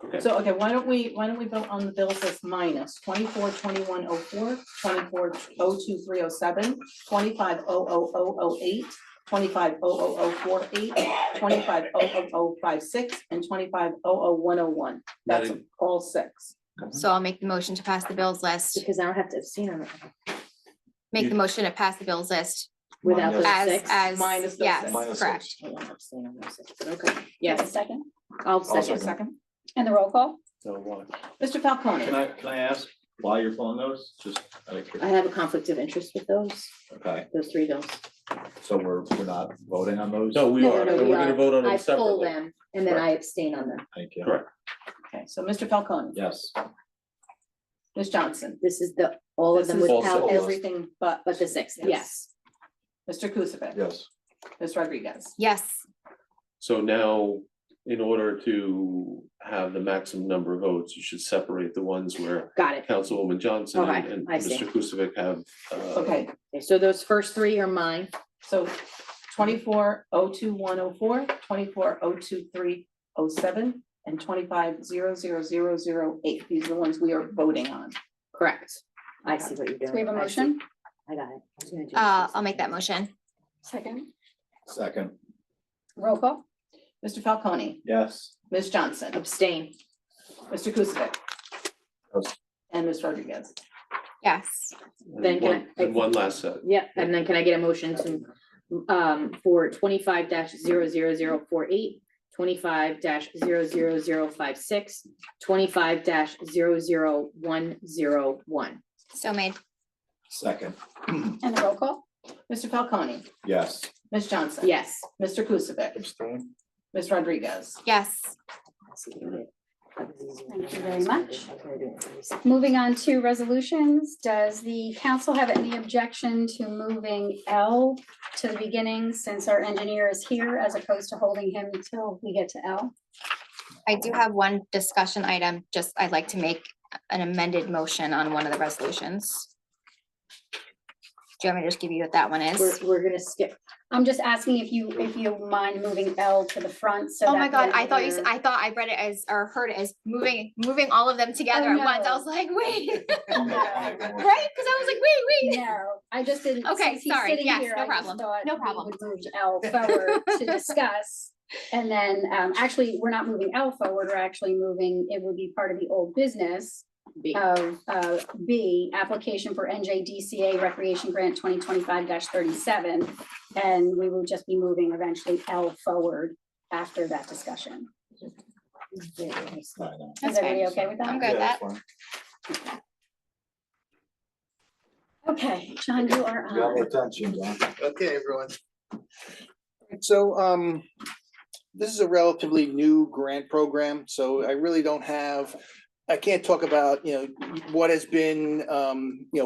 Okay,
So, okay, why don't we vote on the bills as minus 24-2104, 24-02307, 25-00008, 25-00048, 25-00056, and 25-00101. That's
Madam-
all six.
So I'll make the motion to pass the bills list,
Because I don't have to abstain on it
make
You-
the motion to pass the bills list
without those
as,
six.
Minus those
yes,
six.
Minus
correct.
six.
I won't abstain on those six, but okay,
Yes,
yes,
second,
I'll
second.
second.
Second,
and the roll call?
so what?
Mr. Falcone.
Can I ask why you're pulling those? Just out of
I
curiosity.
have a conflict of interest with
Okay,
those three bills.
so we're not voting on those?
No, we
No,
are,
no,
and
we
we're gonna
are.
vote on
I
them
pull
separately.
them and then I abstain on them.
Thank you.
Correct.
Okay, so Mr. Falcone,
Yes,
Ms. Johnson.
This is all of
This
them
is
all
without
six.
everything but
but the six, yes.
Mr. Kuzic.
Yes.
Ms. Rodriguez.
Yes,
So now, in order to have the maximum number of votes, you should separate the ones where
Got it.
Councilwoman Johnson and
Okay,
and
I see.
Mr. Kukovic have.
Okay,
Okay, so those first three are mine.
so 24-02104, 24-02307, and 25-00008. These are the ones we are voting on.
Correct. I see what you're doing.
Do we have a
I see.
motion?
I got it. I was gonna do
I'll make that motion.
Second,
second,
roll call?
Mr. Falcone,
yes.
Ms. Johnson,
Abstain.
Mr. Kuzic.
Yes.
And Ms. Rodriguez.
Yes,
and
Then can
one- And one last set.
Yeah, and then can I get a motion to, for 25-00048, 25-00056, 25-00101.
so made.
Second,
And the roll call?
Mr. Falcone,
yes.
Ms. Johnson.
Yes.
Mr. Kuzic,
Abstain.
Ms. Rodriguez.
Yes,
Thank you very much. Moving on to resolutions, does the council have any objection to moving L to the beginning since our engineer is here as opposed to holding him until we get to L?
I do have one discussion item, just I'd like to make an amended motion on one of the resolutions. Do you want me to just give you what that one is?
We're gonna skip.
I'm just asking if you mind moving L to the front so
Oh my
that
God,
the
I thought
engineer-
I thought I read it as, or heard it as moving all of them together
Oh,
at once. I
no.
was like, wait,
No.
right? Because I was like, wait.
No, I just didn't.
Okay,
since he's
sorry.
sitting
Yes,
here,
no
I just
problem.
thought
No
we
problem.
would move L forward to discuss. And then, actually, we're not moving L forward, we're actually moving, it would be part of the old business
B.
of, B, application for NJDCA Recreation Grant 2025-37. And we will just be moving eventually L forward after that discussion. Is
That's
everybody
fine.
okay with that?
I'm good with that.
Okay, John, you are
You have
on.
attention, John.
Okay, everyone. So, this is a relatively new grant program, so I really don't have, I can't talk about, what has been,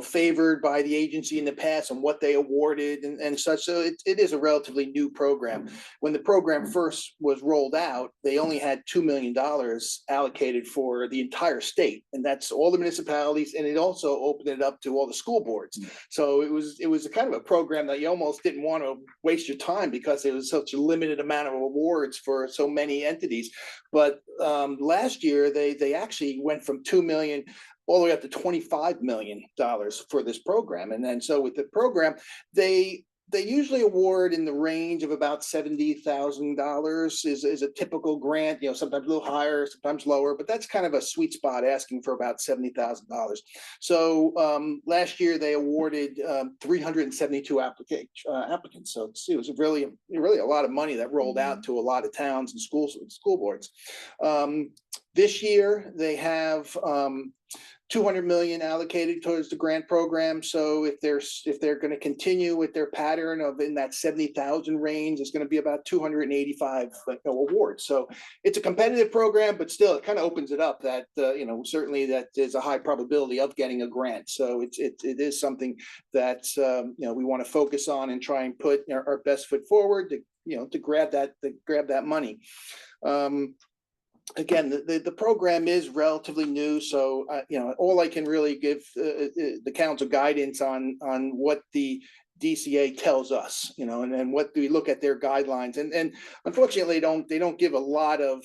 favored by the agency in the past and what they awarded and such. So it is a relatively new program. When the program first was rolled out, they only had $2 million allocated for the entire state. And that's all the municipalities, and it also opened it up to all the school boards. So it was a kind of a program that you almost didn't want to waste your time because it was such a limited amount of awards for so many entities. But last year, they actually went from 2 million all the way up to $25 million for this program. And then so with the program, they usually award in the range of about $70,000 is a typical grant, sometimes a little higher, sometimes lower, but that's kind of a sweet spot, asking for about $70,000. So last year they awarded 372 applicants. So it was really a lot of money that rolled out to a lot of towns and school boards. This year they have 200 million allocated towards the grant program. So if they're going to continue with their pattern of in that 70,000 range, it's going to be about 285 awards. So it's a competitive program, but still it kind of opens it up that certainly that there's a high probability of getting a grant. So it is something that we want to focus on and try and put our best foot forward to grab that money. again, the program is relatively new, so, you know, all I can really give the council guidance on what the DCA tells us, you know, and then what do we look at their guidelines, and unfortunately, they don't give a lot of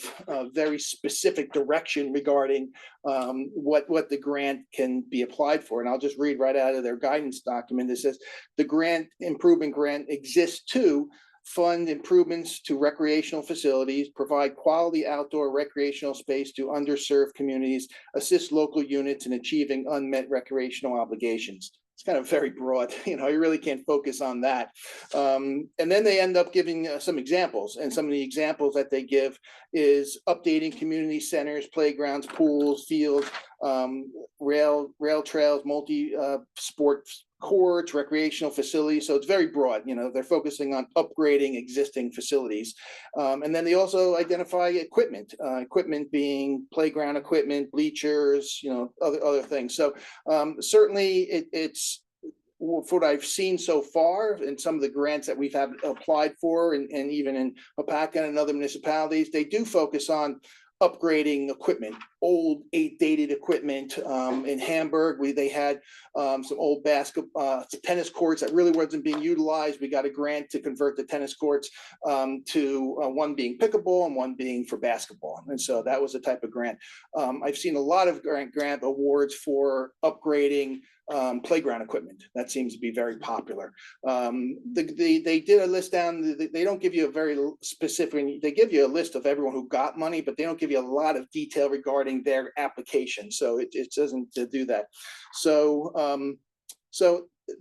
very specific direction regarding what the grant can be applied for. And I'll just read right out of their guidance document. It says the grant improvement grant exists to fund improvements to recreational facilities, provide quality outdoor recreational space to underserved communities, assist local units in achieving unmet recreational obligations. It's kind of very broad, you know, you really can't focus on that. And then they end up giving some examples, and some of the examples that they give is updating community centers, playgrounds, pools, fields, rail trails, sports courts, recreational facilities. So it's very broad, you know, they're focusing on upgrading existing facilities. And then they also identify equipment, equipment being playground equipment, bleachers, you know, other things. So certainly it's what I've seen so far in some of the grants that we've had applied for, and even in Hopatcong and other municipalities, they do focus on upgrading equipment, old dated equipment. In Hamburg, they had some old tennis courts that really wasn't being utilized. We got a grant to convert the tennis courts to one being pickleball and one being for basketball. And so that was the type of grant. I've seen a lot of grant awards for upgrading playground equipment. That seems to be very popular. They did a list down. They don't give you a very specific, they give you a list of everyone who got money, but they don't give you a lot of detail regarding their application. So it doesn't do that. So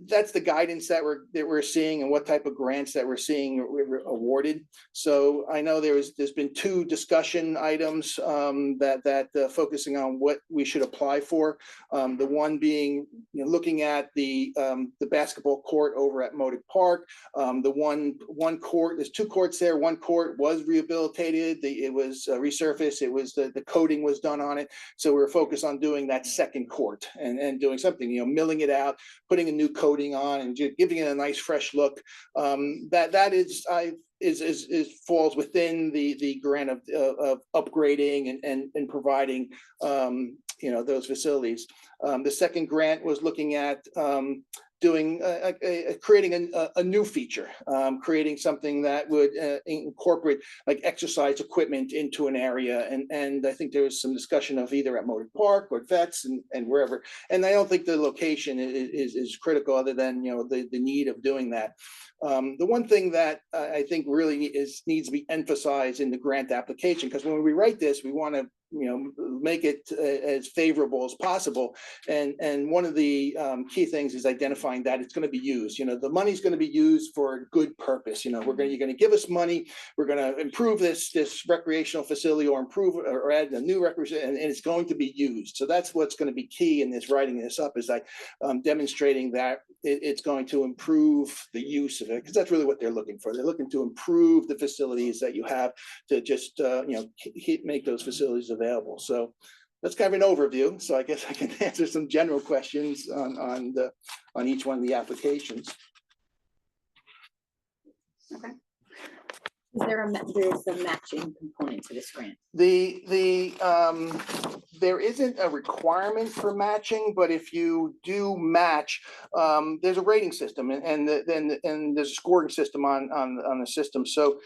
that's the guidance that we're seeing, and what type of grants that we're seeing awarded. So I know there's been 2 discussion items that focusing on what we should apply for. The one being, you know, looking at the basketball court over at Modig Park. The one court, there's 2 courts there. One court was rehabilitated. It was resurfaced. It was the coating was done on it. So we're focused on doing that second court and doing something, you know, milling it out, putting a new coating on, and giving it a nice fresh look. That falls within the grant of upgrading and providing you know, those facilities. The second grant was looking at doing creating a new feature, creating something that would incorporate like exercise equipment into an area, and I think there was some discussion of either at Modig Park or Vets and wherever. And I don't think the location is critical, other than, you know, the need of doing that. The one thing that I think really needs to be emphasized in the grant application, because when we write this, we want to, you know, make it as favorable as possible. And one of the key things is identifying that it's going to be used. You know, the money's going to be used for a good purpose. You know, you're going to give us money. We're going to improve this recreational facility, or improve or add a new recreation, and it's going to be used. So that's what's going to be key in this, writing this up, is like demonstrating that it's going to improve the use of it, because that's really what they're looking for. They're looking to improve the facilities that you have, to just you know, make those facilities available. So that's kind of an overview. So I guess I can answer some general questions on each one of the applications.
Okay.
Is there there's a matching component to this grant?
There isn't a requirement for matching, but if you do match, there's a rating system, and there's a scoring system on the system. So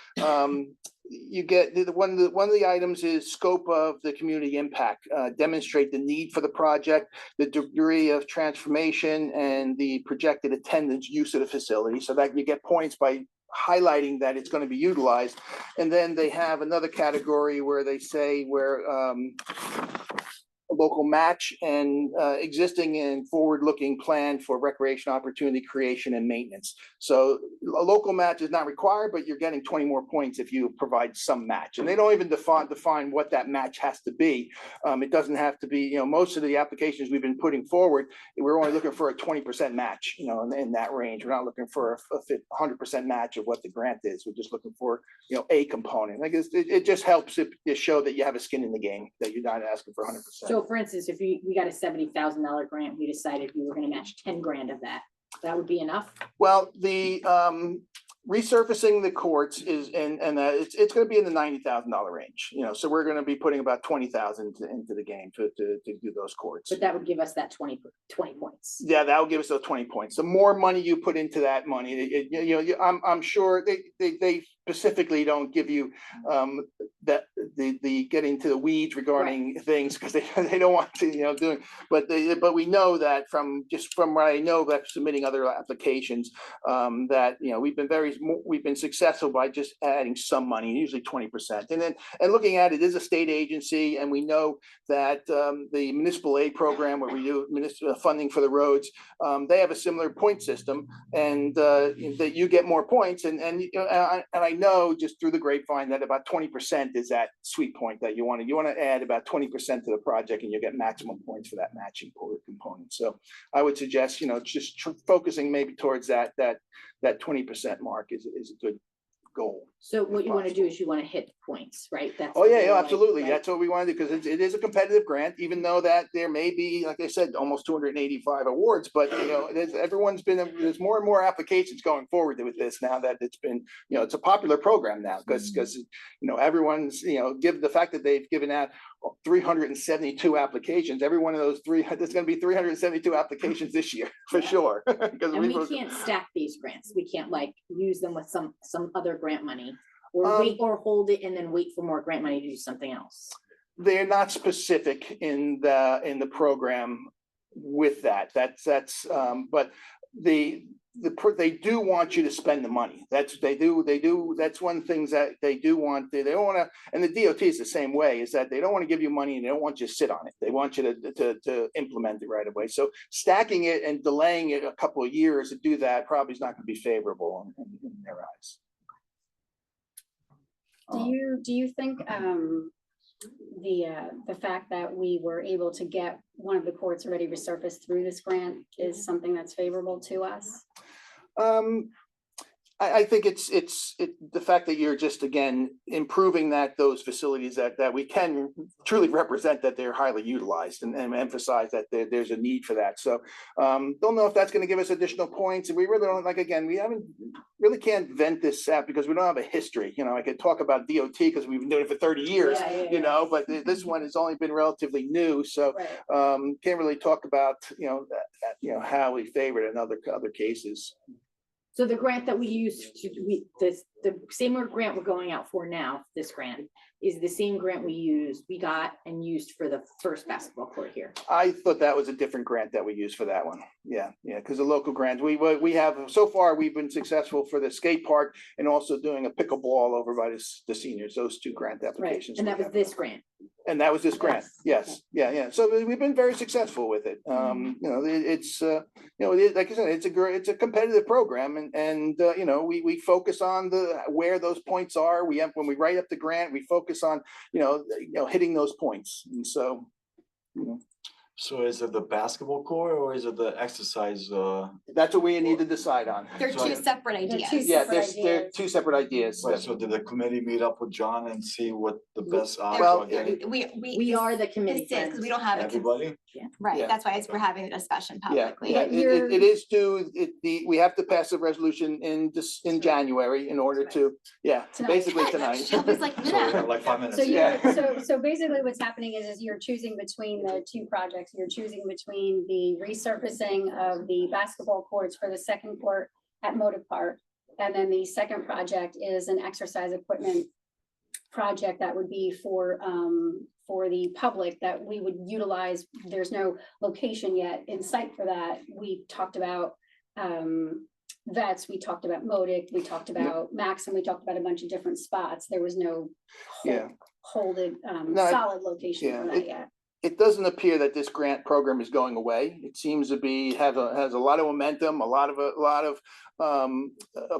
you get one of the items is scope of the community impact, demonstrate the need for the project, the degree of transformation, and the projected attendance use of the facility. So that you get points by highlighting that it's going to be utilized. And then they have another category where they say where a local match and existing and forward-looking plan for recreation opportunity creation and maintenance. So a local match is not required, but you're getting 20 more points if you provide some match. And they don't even define what that match has to be. It doesn't have to be, you know, most of the applications we've been putting forward, we're only looking for a 20% match, you know, in that range. We're not looking for a 100% match of what the grant is. We're just looking for, you know, a component. I guess it just helps it show that you have a skin in the game, that you're not asking for 100%.
So for instance, if we got a $70,000 grant, we decided we were going to match 10 grand of that, that would be enough?
Well, resurfacing the courts is, it's gonna be in the $90,000 range, so we're gonna be putting about 20,000 into the game to do those courts.
But that would give us that 20 points.
Yeah, that'll give us those 20 points. The more money you put into that money, I'm sure they specifically don't give you that the get into the weeds regarding things because they don't want to, doing, but we know that from what I know that submitting other applications, that, we've been successful by just adding some money, usually 20%. And looking at it is a state agency, and we know that the municipal aid program where we do municipal funding for the roads, they have a similar point system, and that you get more points. And I know just through the grapevine that about 20% is that sweet point that you want to add about 20% to the project, and you get maximum points for that matching component. So I would suggest, just focusing maybe towards that 20% mark is a good goal.
So what you want to do is you want to hit points, right? That's
Oh,
the
yeah,
goal,
absolutely.
right?
That's what we want to do, because it is a competitive grant, even though that there may be, like I said, almost 285 awards, but there's more and more applications going forward with this now that it's been, it's a popular program now, because everyone's, give the fact that they've given out 372 applications, every one of those there's going to be 372 applications this year for sure.
And we can't stack these grants. We can't use them with some other grant money, or wait or hold it and then wait for more grant money to do something else.
They're not specific in the program with that. But they do want you to spend the money. They do. That's one thing that they do want. They don't want to, and the DOT is the same way, is that they don't want to give you money and they don't want you to sit on it. They want you to implement it right away. So stacking it and delaying it a couple of years to do that probably is not going to be favorable in their eyes.
Do you think the fact that we were able to get one of the courts already resurfaced through this grant is something that's favorable to us?
I think it's the fact that you're just, again, improving those facilities that we can truly represent that they're highly utilized, and emphasize that there's a need for that. So don't know if that's going to give us additional points. And we really don't, we can't vent this out because we don't have a history. I could talk about DOT because we've been doing it for 30 years, but this one has only been relatively new. So can't really talk about, how we favored in other cases.
So the grant that we used the same grant we're going out for now, this grant, is the same grant we got and used for the first basketball court here.
I thought that was a different grant that we used for that one. Yeah, because the local grants, we have, so far, we've been successful for the skate park and also doing a pickleball over by the seniors, those two grant applications.
And that was this grant.
And that was this grant, yes, yeah. So we've been very successful with it. It's like I said, it's a competitive program, and we focus on where those points are. When we write up the grant, we focus on hitting those points, and so.
So is it the basketball court or is it the exercise?
That's what we need to decide on.
They're two separate ideas.
Yeah, they're two separate ideas.
Right, so did the committee meet up with John and see what the best odds
Well,
are getting?
We are the committee.
Because we don't have a.
Everybody?
Right,
Yeah.
that's why we're having the discussion publicly.
Yeah, it is due, we have to pass a resolution in January in order to, basically tonight.
Shelby's like,
So we have like 5 minutes.
So so basically what's happening is you're choosing between the two projects. You're choosing between the resurfacing of the basketball courts for the second court at Motive Park. And then the second project is an exercise equipment project that would be for the public that we would utilize. There's no location yet in sight for that. We talked about vets, we talked about Modic, we talked about Maxim, we talked about a bunch of different spots. There was no solid location for that yet.
It doesn't appear that this grant program is going away. It seems to has a lot of momentum, a lot of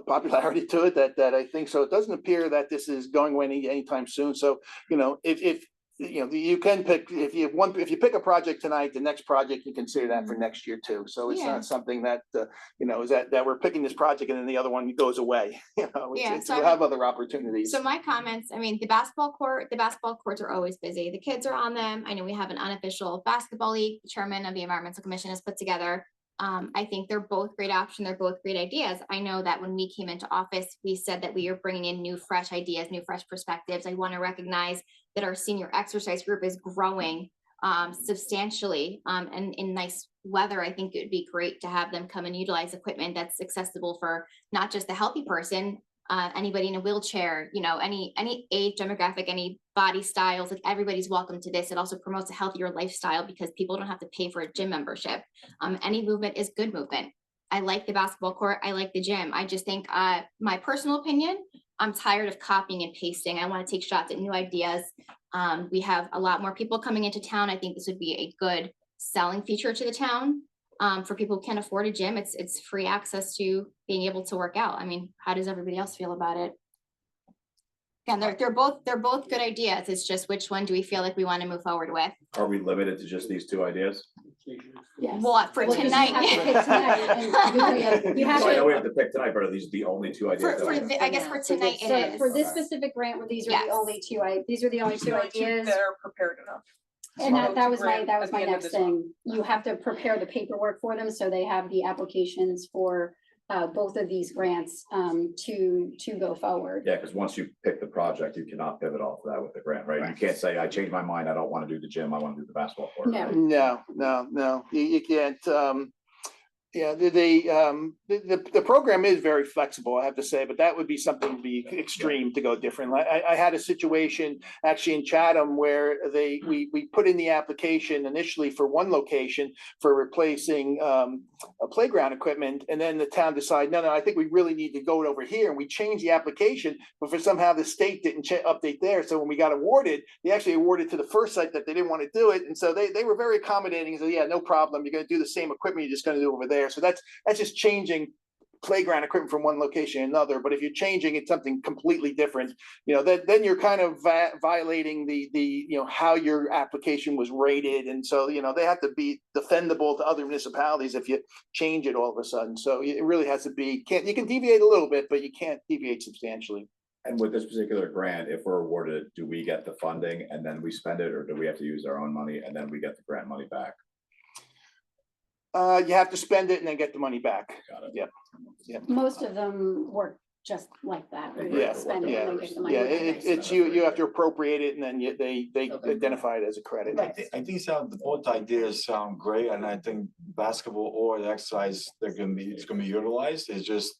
popularity to it that I think so. It doesn't appear that this is going away anytime soon. So, if you can pick, if you pick a project tonight, the next project you consider that for next year too. So it's not something that is that we're picking this project and then the other one goes away. We'll have other opportunities.
So my comments, the basketball courts are always busy. The kids are on them. I know we have an unofficial basketball league. The chairman of the environmental commission has put together I think they're both great options. They're both great ideas. I know that when we came into office, we said that we are bringing in new, fresh ideas, new, fresh perspectives. I want to recognize that our senior exercise group is growing substantially, and in nice weather. I think it would be great to have them come and utilize equipment that's accessible for not just the healthy person, anybody in a wheelchair, you know, any age demographic, any body styles, like everybody's welcome to this. It also promotes a healthier lifestyle because people don't have to pay for a gym membership. Any movement is good movement. I like the basketball court. I like the gym. I just think, my personal opinion, I'm tired of copying and pasting. I want to take shots at new ideas. We have a lot more people coming into town. I think this would be a good selling feature to the town. For people who can't afford a gym, it's free access to being able to work out. I mean, how does everybody else feel about it? Again, they're both good ideas. It's just which one do we feel like we want to move forward with?
Are we limited to just these two ideas?
Yes.
What for
Well, 'cause you have to pick
tonight?
tonight, and you have
So I know we
to-
have to pick tonight, but are these the only two ideas? that we have?
I guess for tonight
So
it
for
is.
this specific grant, well, these are
Yes.
the only two, these are the only two ideas.
That are prepared enough.
And
So
that
to
was
grant
my
at the end of
next
this month.
thing. You have to prepare the paperwork for them, so they have the applications for both of these grants to go forward.
Yeah, because once you pick the project, you cannot pivot off of that with the grant, right? You can't say, I changed my mind, I don't want to do the gym, I want to do the basketball court.
No.
No, you can't, yeah, the program is very flexible, I have to say, but that would be something to be extreme to go different. I had a situation actually in Chatham where we put in the application initially for one location for replacing a playground equipment, and then the town decided, no, I think we really need to go over here, and we changed the application, but for somehow the state didn't update there, so when we got awarded, they actually awarded to the first site that they didn't want to do it, and so they were very accommodating, so yeah, no problem, you're gonna do the same equipment, you're just gonna do it over there. So that's just changing playground equipment from one location to another. But if you're changing it something completely different, you know, then you're kind of violating the you know, how your application was rated, and so you know they have to be defendable to other municipalities if you change it all of a sudden. So it really has to be, you can deviate a little bit, but you can't deviate substantially.
And with this particular grant, if we're awarded, do we get the funding and then we spend it, or do we have to use our own money and then we get the grant money back?
You have to spend it and then get the money back.
Got it.
Yep.
Most of them work just like that. where you
Yeah,
spend it and then get the money
Yeah,
back.
it's you have to appropriate it, and then they identify it as a credit.
I think both ideas sound great, and I think basketball or the exercise, it's gonna be utilized, it's just.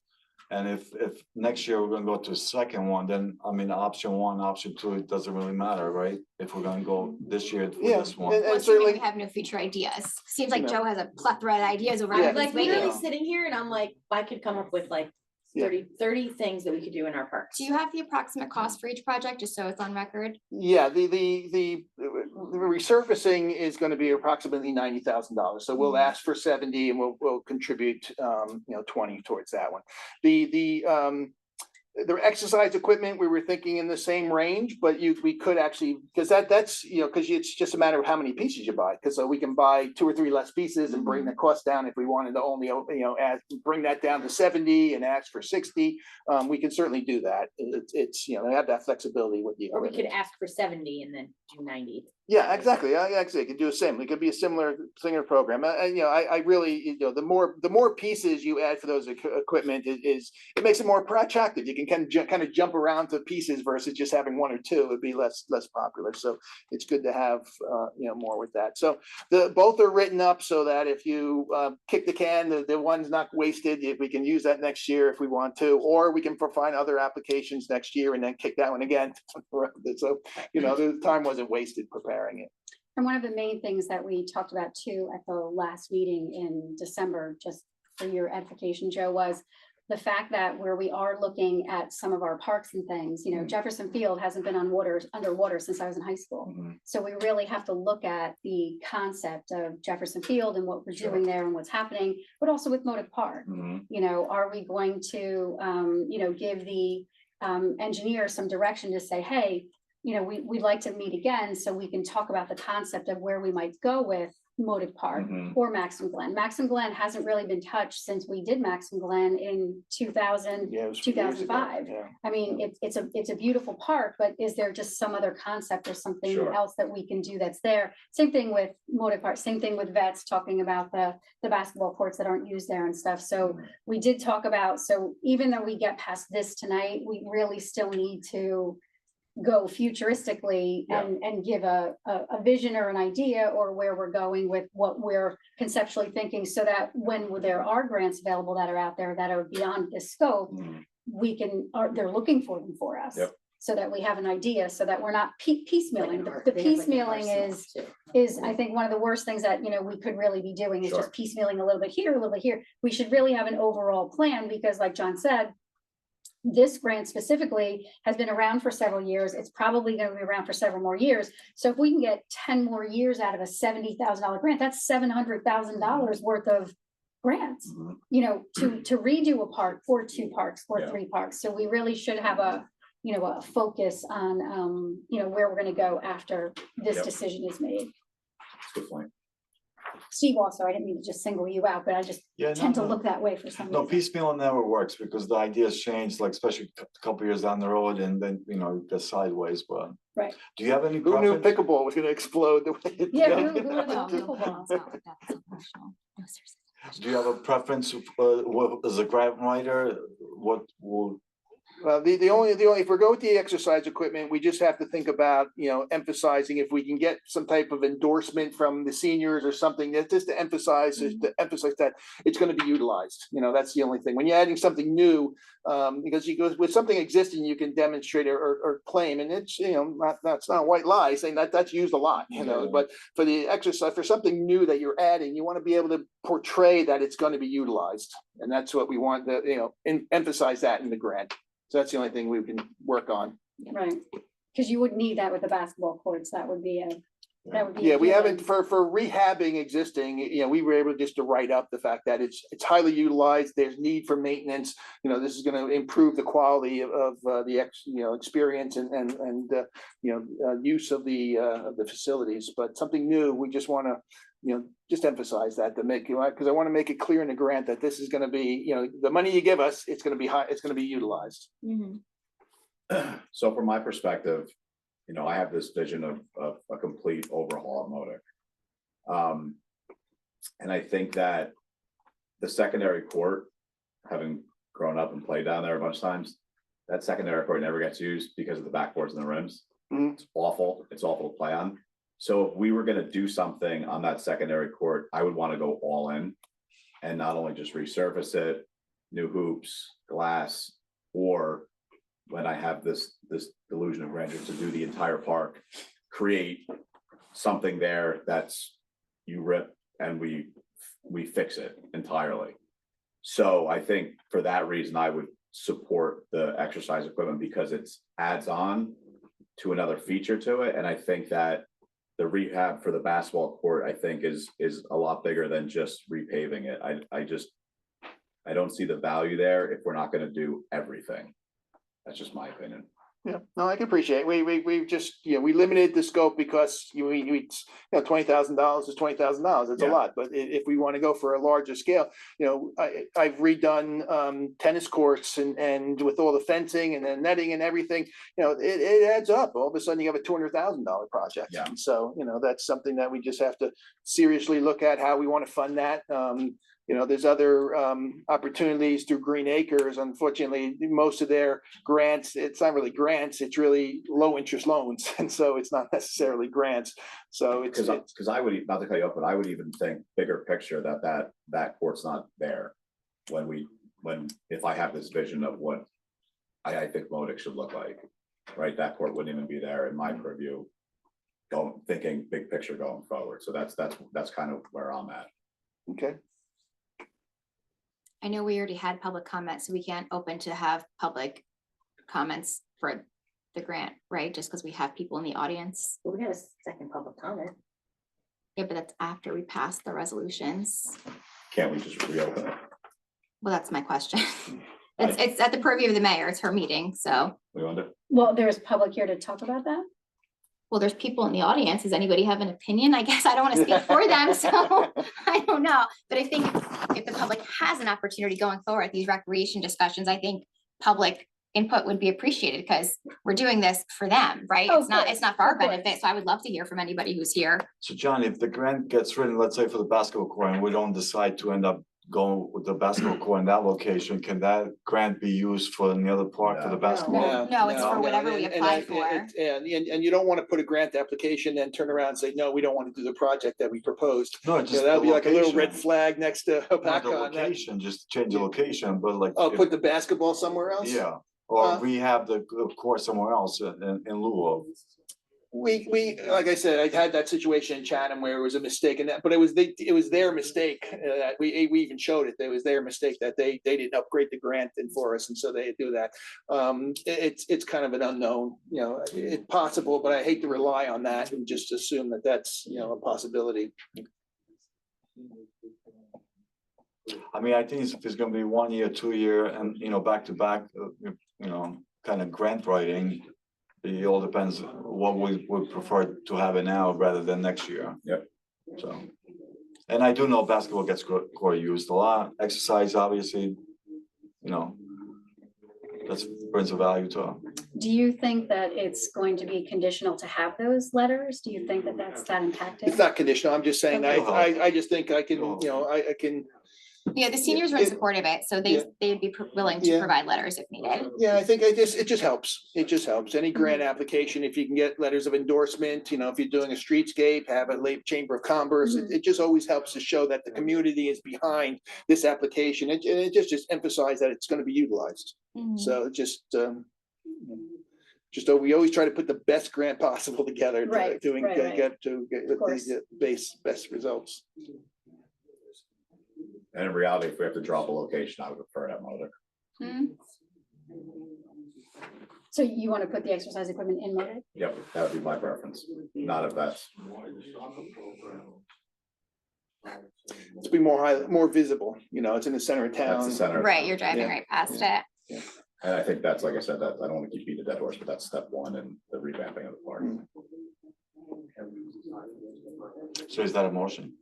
And if next year we're gonna go to a second one, then I mean, option one, option two, it doesn't really matter, right? If we're gonna go this year for
Yeah,
this one.
and
Well, assuming
certainly,
we have no future ideas. Seems like
No.
Joe has a plethora of ideas over
Yeah.
there.
Like
He's waiting.
literally sitting here and I'm like, I could come up with like
Yeah.
30 things that we could do in our parks.
Do you have the approximate cost for each project, just so it's on record?
yeah, the resurfacing is gonna be approximately $90,000. So we'll ask for 70 and we'll contribute, 20 towards that one. The exercise equipment, we were thinking in the same range, but we could actually, because that's, because it's just a matter of how many pieces you buy. Because we can buy 2 or 3 less pieces and bring the cost down if we wanted to only, bring that down to 70 and ask for 60. We can certainly do that. It's, they have that flexibility with the
Or we could
equipment.
ask for 70 and then do 90.
Yeah, exactly. Actually, it could do the same. It could be a similar program. I really, the more pieces you add for those equipment it makes it more attractive. You can kind of jump around to pieces versus just having 1 or 2. It'd be less popular. So it's good to have more with that. So both are written up so that if you kick the can, the one's not wasted. If we can use that next year if we want to, or we can find other applications next year and then kick that one again. So the time wasn't wasted preparing it.
And one of the main things that we talked about too at the last meeting in December, just for your edification, Joe, was the fact that where we are looking at some of our parks and things, Jefferson Field hasn't been underwater since I was in high school.
Mhm.
So we really have to look at the concept of Jefferson Field and what we're
Sure.
doing there and what's happening, but also with Motive Park.
Mhm.
Are we going to, give the engineer some direction to say, hey, we'd like to meet again so we can talk about the concept of where we might go with Motive Park
Mhm.
or Maxim Glen. Maxim Glen hasn't really been touched since we did Maxim Glen in 2000.
Yeah, it was a few years ago,
2005.
yeah.
I mean, it's a beautiful park, but is there just some other concept or something
Sure.
else that we can do that's there? Same thing with Motive Park, same thing with vets talking about the basketball courts that aren't used there and stuff. So we did talk about, so even though we get past this tonight, we really still need to go futuristically
Yeah.
and give a vision or an idea or where we're going with what we're conceptually thinking, so that when there are grants available that are out there that are beyond this scope,
Mhm.
we can, they're looking for them for us.
Yep.
So that we have an idea, so that we're not piecemealing.
Like
The
they have like an
piecemealing
arsenal
is,
too.
I think, one of the worst things that, we could really be doing is
Sure.
just piecemealing a little bit here, a little bit here. We should really have an overall plan, because like John said, this grant specifically has been around for several years. It's probably going to be around for several more years. So if we can get 10 more years out of a $70,000 grant, that's $700,000 worth of grants,
Mhm.
to redo a park or 2 parks or
Yeah.
3 parks. So we really should have a focus on, where we're going to go after this
Yep.
decision is made.
That's a good point.
Steve also, I didn't mean to just single you out, but I just
Yeah,
tend to
no.
look that way for some
No,
reason.
piecemeal never works because the ideas change, like especially a couple years down the road and then, it goes sideways, but.
Right.
Do you have any
Who knew
preference?
pickleball was gonna explode the way it
Yeah,
did?
who would've
No,
thought?
pickleball, it's not like that, it's not professional. No, seriously.
Do you have a preference, what, as a grant writer, what will?
Well, the only, if we're going with the exercise equipment, we just have to think about, emphasizing if we can get some type of endorsement from the seniors or something, that just to emphasize that it's gonna be utilized, that's the only thing. When you're adding something new, because you go with something existing, you can demonstrate or claim, and it's, that's not a white lie, saying that that's used a lot, but for the exercise, for something new that you're adding, you want to be able to portray that it's going to be utilized. And that's what we want to, emphasize that in the grant. So that's the only thing we can work on.
Right, because you wouldn't need that with the basketball courts. That would be a.
Yeah, we haven't,
given.
for rehabbing existing, we were able just to write up the fact that it's highly utilized, there's need for maintenance. This is gonna improve the quality of the experience and use of the facilities, but something new, we just wanna, just emphasize that to make, because I wanna make it clear in the grant that this is gonna be, the money you give us, it's gonna be high, it's gonna be utilized.
So from my perspective, I have this vision of a complete overhaul of Motic. And I think that the secondary court, having grown up and played down there a bunch of times, that secondary court never gets used because of the backboards and the rims.
Mhm.
It's awful. It's awful to play on. So if we were gonna do something on that secondary court, I would want to go all in and not only just resurface it, new hoops, glass, or when I have this delusion of grandeur to do the entire park, create something there that's you rip and we fix it entirely. So I think for that reason, I would support the exercise equipment because it's adds on to another feature to it. And I think that the rehab for the basketball court, I think is a lot bigger than just repaving it. I don't see the value there if we're not gonna do everything. That's just my opinion.
Yeah, no, I can appreciate, we just, we limited the scope because $20,000 is $20,000, it's a
Yeah.
lot, but if we want to go for a larger scale, I've redone tennis courts and with all the fencing and the netting and everything, it adds up, all of a sudden you have a $200,000 project.
Yeah.
And so, that's something that we just have to seriously look at how we want to fund that. There's other opportunities through Green Acres. Unfortunately, most of their grants, it's not really grants, it's really low interest loans. And so it's not necessarily grants. So it's,
Because I would, not to cut you off, but I would even think bigger picture that court's not there. If I have this vision of what I think Motic should look like, right? That court wouldn't even be there in my purview. Thinking big picture going forward. So that's kind of where I'm at.
okay.
I know we already had public comment, so we can't open to have public comments for the grant, right? Just because we have people in the audience.
Well, we had a second public comment.
Yeah, but that's after we pass the resolutions.
Can't we just reopen it?
Well, that's my question. It's at the purview of the mayor. It's her meeting, so.
We want to,
Well, there's public here to talk about that.
Well, there's people in the audience. Does anybody have an opinion? I guess I don't want to speak for them, so I don't know. But I think if the public has an opportunity going forward at these recreation discussions, I think public input would be appreciated because we're doing this for them, right?
Oh,
It's
of
not,
course,
it's not for our
of course.
benefit. So I would love to hear from anybody who's here.
So John, if the grant gets written, let's say for the basketball court, and we don't decide to end up going with the basketball court in that location, can that grant be used for any other part for the
No.
basketball?
No, it's for
no,
whatever we apply for.
And you don't want to put a grant application, then turn around and say, no, we don't want to do the project that we proposed.
No,
Yeah,
just
that'll
the
be like a little red
location.
flag next to
Not
back
the
on that.
location, just change the location, but like.
Oh,
if-
put the basketball somewhere else?
Yeah, or
Uh,
rehab the court somewhere else in lieu of.
We, like I said, I had that situation in Chatham where it was a mistake and that, but it was their mistake. That we even showed it. It was their mistake that they didn't upgrade the grant in for us, and so they do that. It's kind of an unknown, it's possible, but I hate to rely on that and just assume that that's, a possibility.
I mean, I think if there's gonna be 1 year, 2 year, and back to back, kind of grant writing. It all depends what we would prefer to have it now rather than next year.
Yep.
So, and I do know basketball gets core used a lot, exercise, obviously, that's brings a value to it.
Do you think that it's going to be conditional to have those letters? Do you think that that's that impacted?
It's not conditional. I'm just saying, I just think I can, I can.
Yeah, the seniors were in
It-
support of it, so
Yeah.
they'd be willing to
Yeah.
provide letters if needed.
Yeah, I think it just helps. It just helps. Any grant application, if you can get letters of endorsement, if you're doing a streetscape, have a late Chamber of Commerce, it just always helps to show that the community is behind this application. And it just emphasize that it's gonna be utilized. So we always try to put the best grant possible together
Right,
to
right, right.
get
Of course.
the best results.
And in reality, if we have to drop a location, I would prefer to have Modoc.
Hmm.
So you want to put the exercise equipment in Modoc?
Yep, that would be my preference, not if that's.
To be more visible, it's in the center of town.
That's the center.
Right, you're driving
Yeah.
right past it.
And I think that's, like I said, that I don't want to keep beating a dead horse, but that's step one in the revamping of the park.
So is that a motion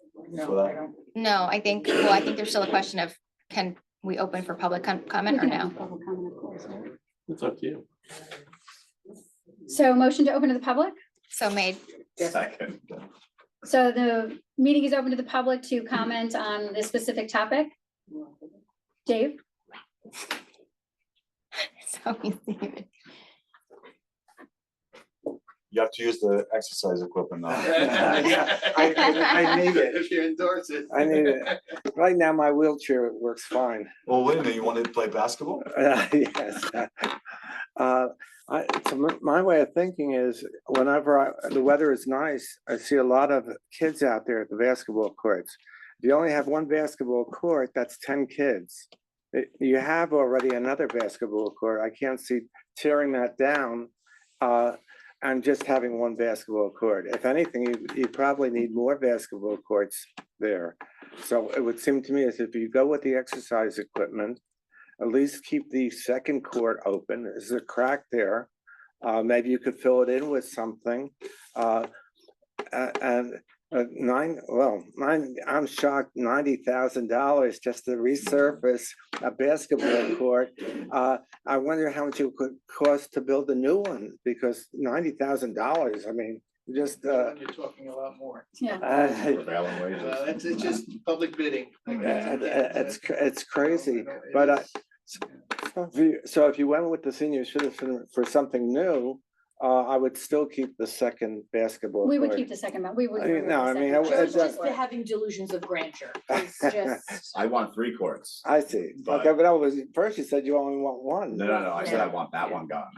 for that?
No, I think there's still a question of, can we open for public comment or
We can have
no?
public comment, of course, right?
It's up to you.
So motion to open to the public?
So made.
Second.
So the meeting is open to the public to comment on this specific topic. Dave?
So easy.
You have to use the exercise equipment now.
I need it.
If you endorse it.
I need it. Right now, my wheelchair works fine.
Well, wait a minute, you wanted to play basketball?
Yes. My way of thinking is whenever the weather is nice, I see a lot of kids out there at the basketball courts. If you only have one basketball court, that's 10 kids. You have already another basketball court. I can't see tearing that down and just having one basketball court. If anything, you probably need more basketball courts there. So it would seem to me as if you go with the exercise equipment, at least keep the second court open. There's a crack there. Maybe you could fill it in with something. I'm shocked, $90,000 just to resurface a basketball court. I wonder how much it could cost to build a new one, because $90,000, I mean, just,
You're talking a lot more.
Yeah.
Prevailing wages.
It's just public bidding.
it's crazy, but so if you went with the senior citizen for something new, I would still keep the second basketball.
We would
court.
keep the second one. We would.
I mean, no, I mean,
Joe's
it's
just having delusions of grandeur. It's just.
I want 3 courts.
I see.
But-
Okay, but I was, first you said you only want one.
No, I said I want that one gone.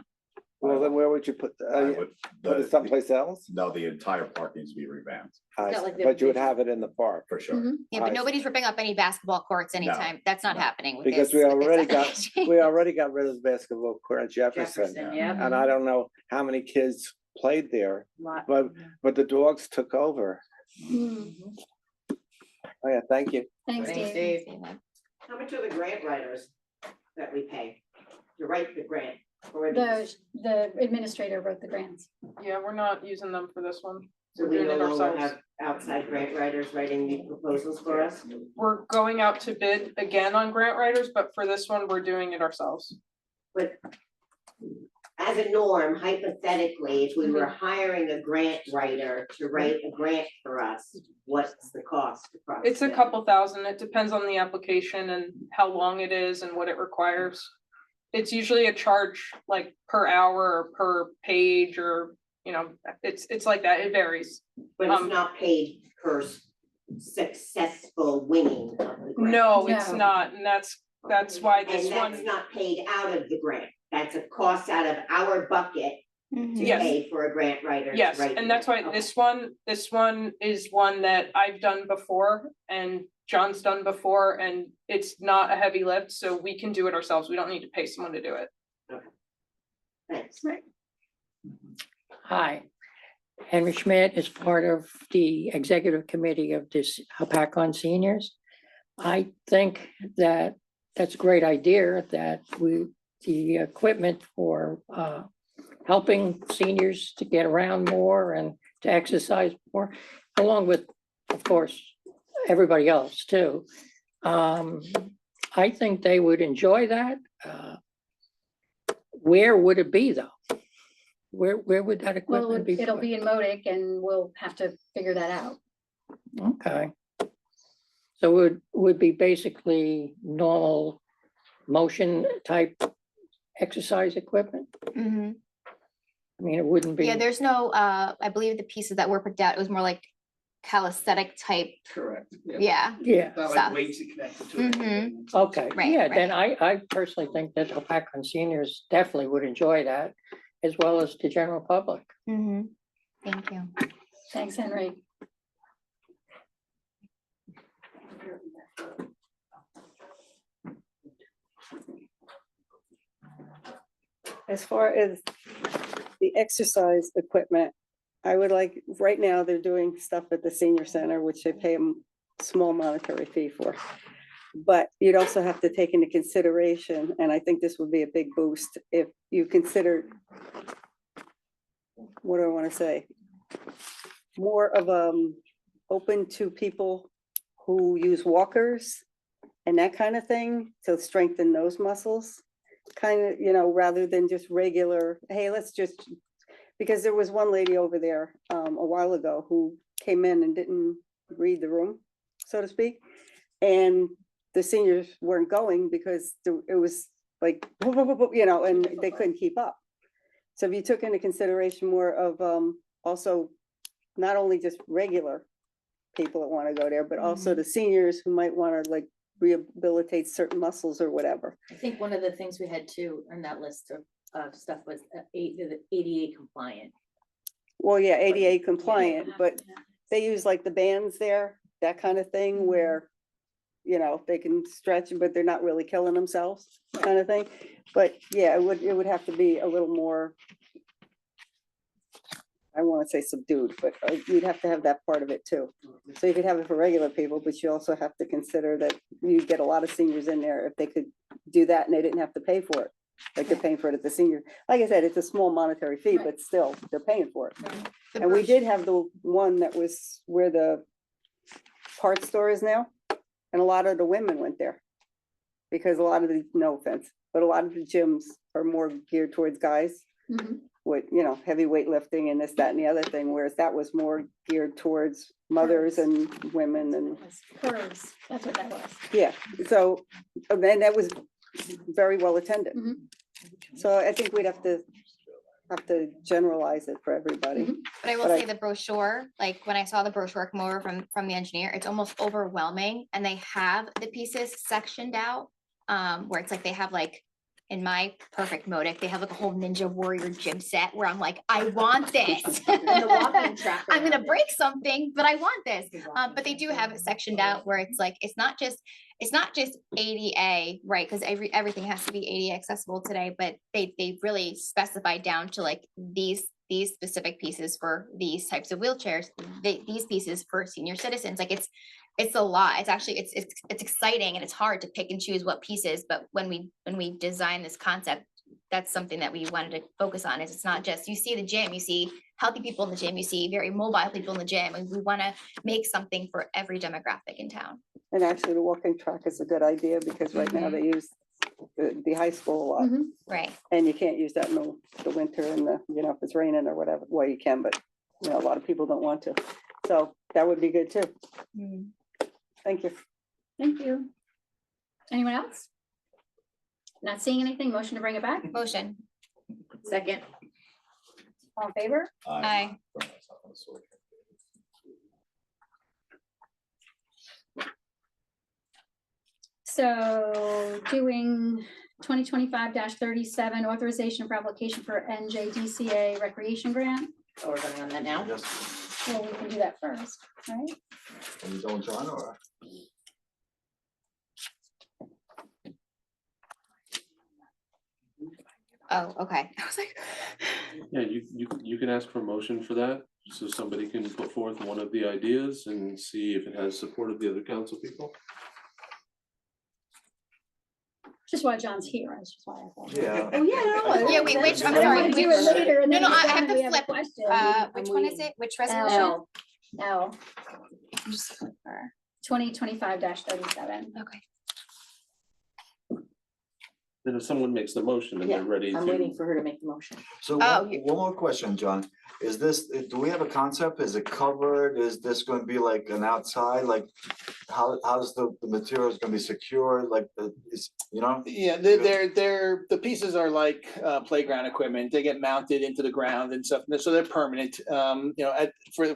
Well, then where would you put,
I would-
put it someplace else?
No, the entire park needs to be revamped,
I
Not
see.
like the-
But you would have it in the park.
for sure.
Mhm.
Yeah, but
I
nobody's ripping up any basketball courts anytime. That's not
no.
happening with
Because
this.
we
with this
already got,
application.
we already got rid of the basketball court at Jefferson.
Yeah.
And I don't know how many kids played there,
Lot.
but the dogs took over.
Mm.
Oh, yeah, thank you.
Thanks,
Thanks,
Dave.
How much are the grant writers that we pay to write the grant?
Or
The administrator wrote the grants.
Yeah, we're not using them for this one.
So
We're
we
doing
no
it
longer
ourselves.
have outside grant writers writing the proposals for us?
We're going out to bid again on grant writers, but for this one, we're doing it ourselves.
But as a norm, hypothetically, if we were hiring a grant writer to write a grant for us, what's the cost?
It's a
approximately?
couple thousand. It depends on the application and how long it is and what it requires. It's usually a charge like per hour or per page or, you know, it's like that. It varies.
But it's
um,
not paid per successful winning of the grant?
No, it's
No.
not. And that's why this
And
one.
that's not paid out of the grant, that's a cost out of our bucket to
Yes.
pay for a grant writer. to
Yes,
write
and
the
that's why
grant.
this one is one that I've done before and John's done before, and it's not a heavy lift, so we can do it ourselves. We don't need to pay someone to do it.
Thanks.
Hi, Henry Schmidt is part of the executive committee of this PAC on Seniors. I think that that's a great idea that the equipment for helping seniors to get around more and to exercise more, along with, of course, everybody else too. I think they would enjoy that. Where would it be though? Where would that
Well,
equipment be?
it'll
put?
be in Modic and we'll have to figure that out.
Okay. So it would be basically normal motion type exercise equipment?
Mhm.
I mean, it wouldn't be.
Yeah, there's no, I believe the pieces that were picked out, it was more like calisthenic type,
Correct.
yeah.
Yeah,
Not
Stuff.
like weights connected to it.
Mhm.
okay,
Right,
yeah, then I personally think that PAC on Seniors definitely would enjoy that, as well as the general public.
Mhm. Thank you.
Thanks, Henry.
As far as the exercise equipment, I would like, right now, they're doing stuff at the senior center, which they pay them small monetary fee for. But you'd also have to take into consideration, and I think this would be a big boost, if you considered, what do I want to say? More of open to people who use walkers and that kind of thing to strengthen those muscles. Kind of, you know, rather than just regular, hey, let's just, because there was one lady over there a while ago who came in and didn't read the room, so to speak. And the seniors weren't going because it was like, you know, and they couldn't keep up. So if you took into consideration more of also not only just regular people that want to go there, but also the seniors who might want to like rehabilitate certain muscles or whatever.
I think one of the things we had too on that list of stuff was the ADA compliant.
Well, yeah, ADA compliant, but they use like the bands there, that kind of thing where, you know, they can stretch, but they're not really killing themselves kind of thing. But yeah, it would have to be a little more, I want to say subdued, but you'd have to have that part of it too. So you could have it for regular people, but you also have to consider that you get a lot of seniors in there if they could do that and they didn't have to pay for it. Like they're paying for it at the senior. Like I said, it's a small monetary fee, but still, they're paying for it.
The
And we
broch-
did have the one that was where the parts store is now, and a lot of the women went there. Because a lot of the, no offense, but a lot of the gyms are more geared towards guys
Mhm.
with, you know, heavy weightlifting and this, that, and the other thing, whereas that was more geared towards mothers and women and,
Curves, that's what that was.
yeah, so, and then that was very well attended.
Mhm.
So I think we'd have to generalize it for everybody.
But I will
But I-
say the brochure, like when I saw the brochure come over from the engineer, it's almost overwhelming and they have the pieces sectioned out. Where it's like they have like, in my perfect Modic, they have like a whole Ninja Warrior gym set where I'm like, I want this.
And the walking track
I'm gonna
around it.
break something, but I want this.
The walking
But they do
track
have it
around it.
sectioned out where it's like, it's not just ADA, right? Because everything has to be ADA accessible today, but they really specify down to like these specific pieces for these types of wheelchairs, these pieces for senior citizens. Like it's a lot. It's actually, it's exciting and it's hard to pick and choose what pieces, but when we design this concept, that's something that we wanted to focus on, is it's not just, you see the gym, you see healthy people in the gym, you see very mobile people in the gym, and we want to make something for every demographic in town.
And actually, the walking track is a good idea because right now they use the high school a lot.
Mhm.
Right.
And you can't use that in the winter and if it's raining or whatever, well, you can, but a lot of people don't want to. So that would be good too.
Mm.
Thank you.
Thank you. Anyone else? Not seeing anything, motion to bring it back,
Motion.
Second.
all in favor?
Aye.
So doing 2025-37 authorization for application for NJDCA recreation grant.
Oh, we're going on that now?
Yes.
Well, we can do that first, right?
Are you done with John or?
Oh, okay. I was like.
Yeah, you can ask for a motion for that, so somebody can put forth one of the ideas and see if it has support of the other council people.
Just why John's here, that's just why I thought.
Yeah.
Oh, yeah.
Yeah, wait, which, I'm
I don't
sorry,
wanna
which,
do it later and
no,
then
no,
it's
I
done
have
and we
to
a
flip.
question.
Which one is it? Which resolution?
L. L. 2025-37.
Okay.
Then if someone makes the motion and they're
Yeah,
ready
I'm waiting
to,
for her to make the motion.
So
Oh,
one more question, John. Is this, do we have a concept? Is it covered? Is this going to be like an outside, like how's the materials going to be secured? Like is,
Yeah, the pieces are like playground equipment. They get mounted into the ground and stuff, so they're permanent. For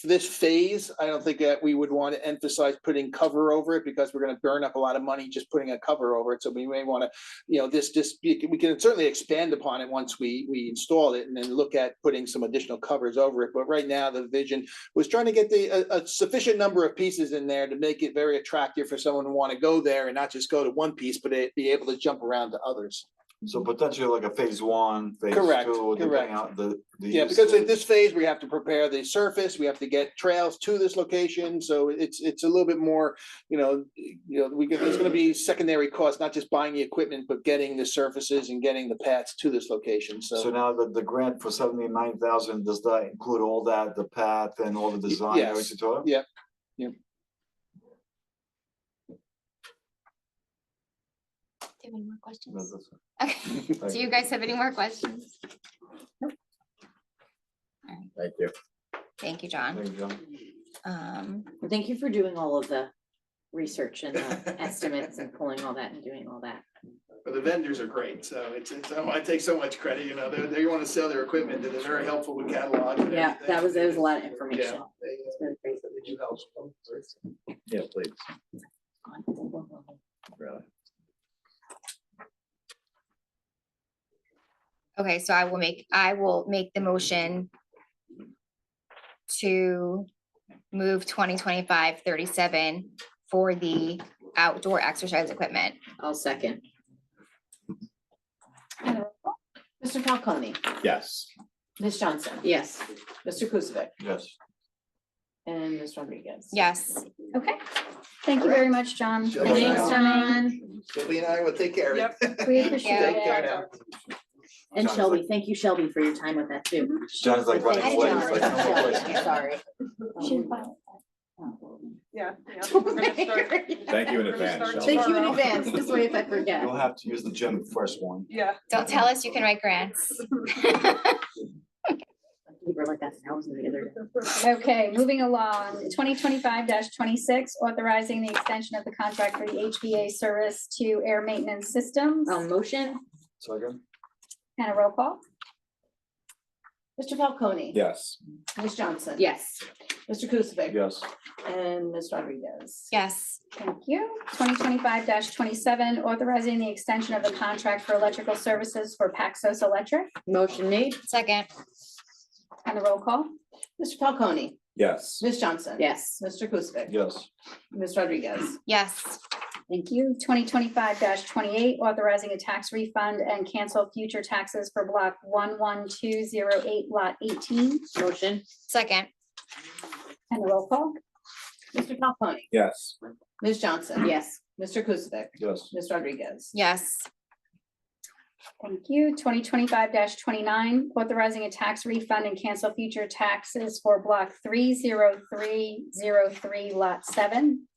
this phase, I don't think that we would want to emphasize putting cover over it because we're gonna burn up a lot of money just putting a cover over it. So we may want to, we can certainly expand upon it once we install it and then look at putting some additional covers over it. But right now, the vision was trying to get a sufficient number of pieces in there to make it very attractive for someone to want to go there and not just go to one piece, but be able to jump around to others.
so potentially like a phase 1, phase 2,
Correct,
depending
correct.
on the.
Yeah, because in this phase, we have to prepare the surface, we have to get trails to this location, so it's a little bit more, there's gonna be secondary costs, not just buying the equipment, but getting the surfaces and getting the paths to this location,
So now the grant for 79,000, does that include all that, the path and all the design?
Yes.
everything to it?
Yeah.
Do you have any more
No,
questions?
that's-
Okay. Do you guys have any more questions?
Thank you.
Thank you, John.
Thank you, John.
Thank you for doing all of the research and the estimates and pulling all that and doing all that.
But the vendors are great, so I take so much credit, they want to sell their equipment and they're very helpful with catalogs. and
Yeah,
everything.
that was a lot of information.
Yeah,
It's really great.
they do help.
Yeah, please. Really.
Okay, so I will make the motion to move 2025-37 for the outdoor exercise equipment.
I'll second.
And a roll call.
Mr. Falcone,
Yes.
Ms. Johnson. Yes. Mr. Kuzic
Yes.
and Ms. Rodriguez.
Yes.
Okay, thank you very much, John.
Sure.
Thanks for
Thanks,
coming.
John.
Sylvia and I will take care of it.
We appreciate
Take
care
it.
now.
And
John's
Shelby,
like-
thank you, Shelby, for your time with that too.
John's like running
Thank
away.
you,
He's like,
Shelby.
"No more
Shelby,
questions."
Sorry.
She didn't file
Yeah. We're gonna start-
Thank you in
we're gonna
advance,
start
Shelley.
Thank you in
tomorrow.
advance, this way if I forget.
You'll have to use the gym first one.
Yeah.
Don't tell us you can write grants.
We were like 1,000 the other day.
it. Okay, moving along, 2025-26, authorizing the extension of the contract for the HVA service to Air Maintenance Systems.
Motion,
Second?
And a roll call.
Mr. Falcone.
Yes.
Ms. Johnson. Yes. Mr. Kuzic.
Yes.
And Ms. Rodriguez.
Yes.
Thank you. 2025-27, authorizing the extension of the contract for electrical services for Paxos Electric.
Motion made.
Second.
And a roll call.
Mr. Falcone.
Yes.
Ms. Johnson. Yes. Mr. Kuzic.
Yes.
Ms. Rodriguez.
Yes.
Thank you. 2025-28, authorizing a tax refund and cancel future taxes for block 11208, lot 18.
Motion.
Second.
And a roll call.
Mr. Falcone.
Yes.
Ms. Johnson. Yes. Mr. Kuzic.
Yes.
Ms. Rodriguez.
Yes.
Thank you. 2025-29, authorizing a tax refund and cancel future taxes for block 30303, lot 7.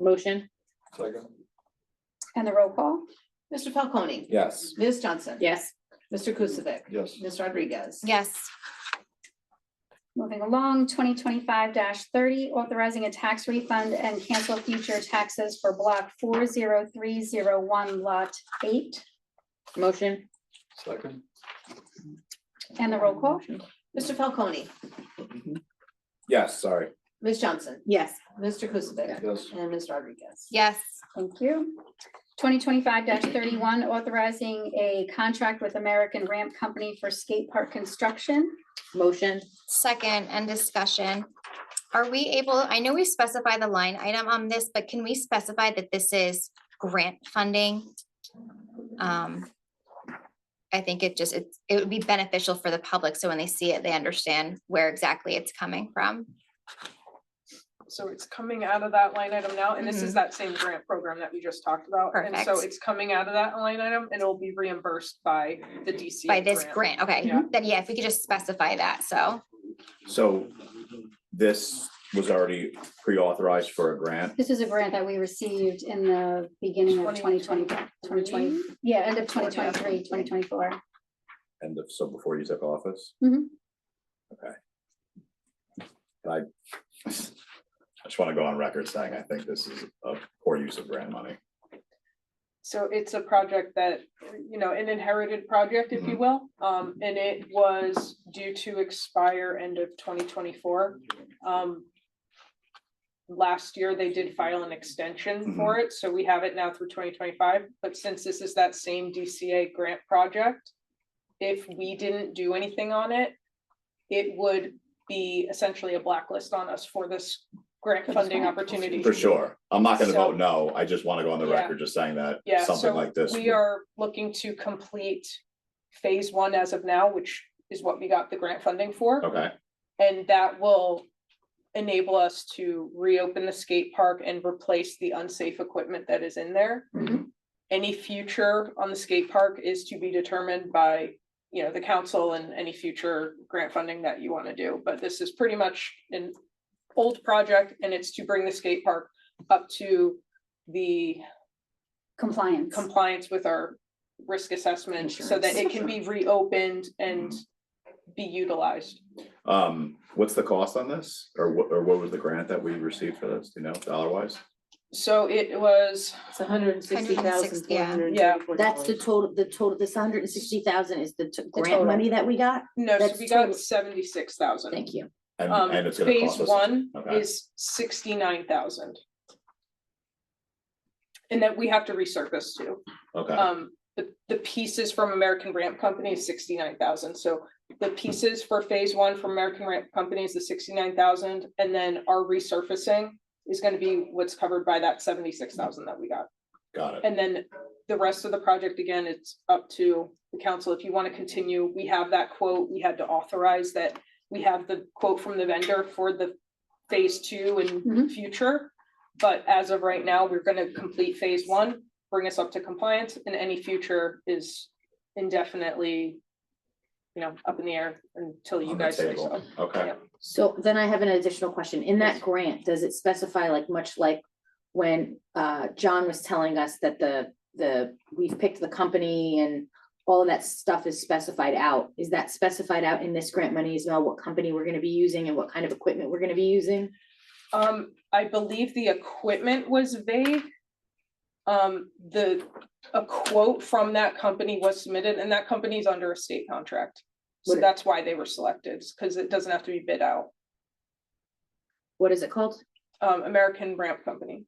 Motion.
Second.
And the roll call?
Mr. Falcone.
Yes.
Ms. Johnson.
Yes.
Mr. Kusivik.
Yes.
Ms. Rodriguez.
Yes.
Moving along, 2025-30, authorizing a tax refund and cancel future taxes for block 40301, lot 8.
Motion.
Second.
And the roll call?
Mr. Falcone.
Yes, sorry.
Ms. Johnson.
Yes.
Mr. Kusivik.
Yes.
And Ms. Rodriguez.
Yes.
Thank you. 2025-31, authorizing a contract with American Ramp Company for skate park construction.
Motion.
Second, and discussion. Are we able, I know we specify the line item on this, but can we specify that this is grant funding? I think it would be beneficial for the public, so when they see it, they understand where exactly it's coming from.
So it's coming out of that line item now, and this is that same grant program that we just talked about. And so
Perfect.
it's coming out of that line item and it'll be reimbursed by the DCA.
By this grant, okay,
Yeah.
then yeah, if we could just specify that, so.
So this was already pre-authorized for a grant.
This is a grant that we received in the beginning of 2020, yeah, end of 2023, 2024.
And so before you took office?
Mhm.
Okay. I just want to go on record saying I think this is a poor use of grant money.
So it's a project that, an inherited project, if you will, and it was due to expire end of 2024. Last year, they did file an extension for it, so we have it now through 2025, but since this is that same DCA grant project, if we didn't do anything on it, it would be essentially a blacklist on us for this grant funding opportunity.
For sure. I'm not gonna
So-
vote no. I just want to go on the
Yeah.
record just saying that
Yeah,
something
so
like this.
we are looking to complete phase 1 as of now, which is what we got the grant funding for.
Okay,
And that will enable us to reopen the skate park and replace the unsafe equipment that is in there. Any future on the skate park is to be determined by, the council and any future grant funding that you want to do. But this is pretty much an old project and it's to bring the skate park up to the compliance with our risk assessment so that it can be reopened and be utilized.
what's the cost on this? Or what was the grant that we received for this, do you know, dollar wise?
So it was,
It's $160,434.
Yeah.
That's the total, this $160,000 is the grant
total.
money that we got?
no, so
That's
we got
total.
76,000.
Thank you.
And it's gonna
Phase
cost us.
1
Okay.
is 69,000. And then we have to resurface too.
Okay,
The pieces from American Ramp Company is 69,000, so the pieces for phase 1 from American Ramp Company is the 69,000, and then our resurfacing is gonna be what's covered by that 76,000 that we got.
got it.
And then the rest of the project, again, it's up to the council. If you want to continue, we have that quote. We had to authorize that. We have the quote from the vendor for the phase 2 and future. But as of right now, we're going to complete phase 1, bring us up to compliance, and any future is indefinitely, up in the air until you
On the
guys say
table.
so.
Okay,
Yep.
So then I have an additional question. In that grant, does it specify much like when John was telling us that we've picked the company and all of that stuff is specified out? Is that specified out in this grant money as well? What company we're gonna be using and what kind of equipment we're gonna be using?
I believe the equipment was vague. A quote from that company was submitted, and that company's under a state contract. So
What-
that's why they were selected, because it doesn't have to be bid out.
What is it called?
American Ramp Company.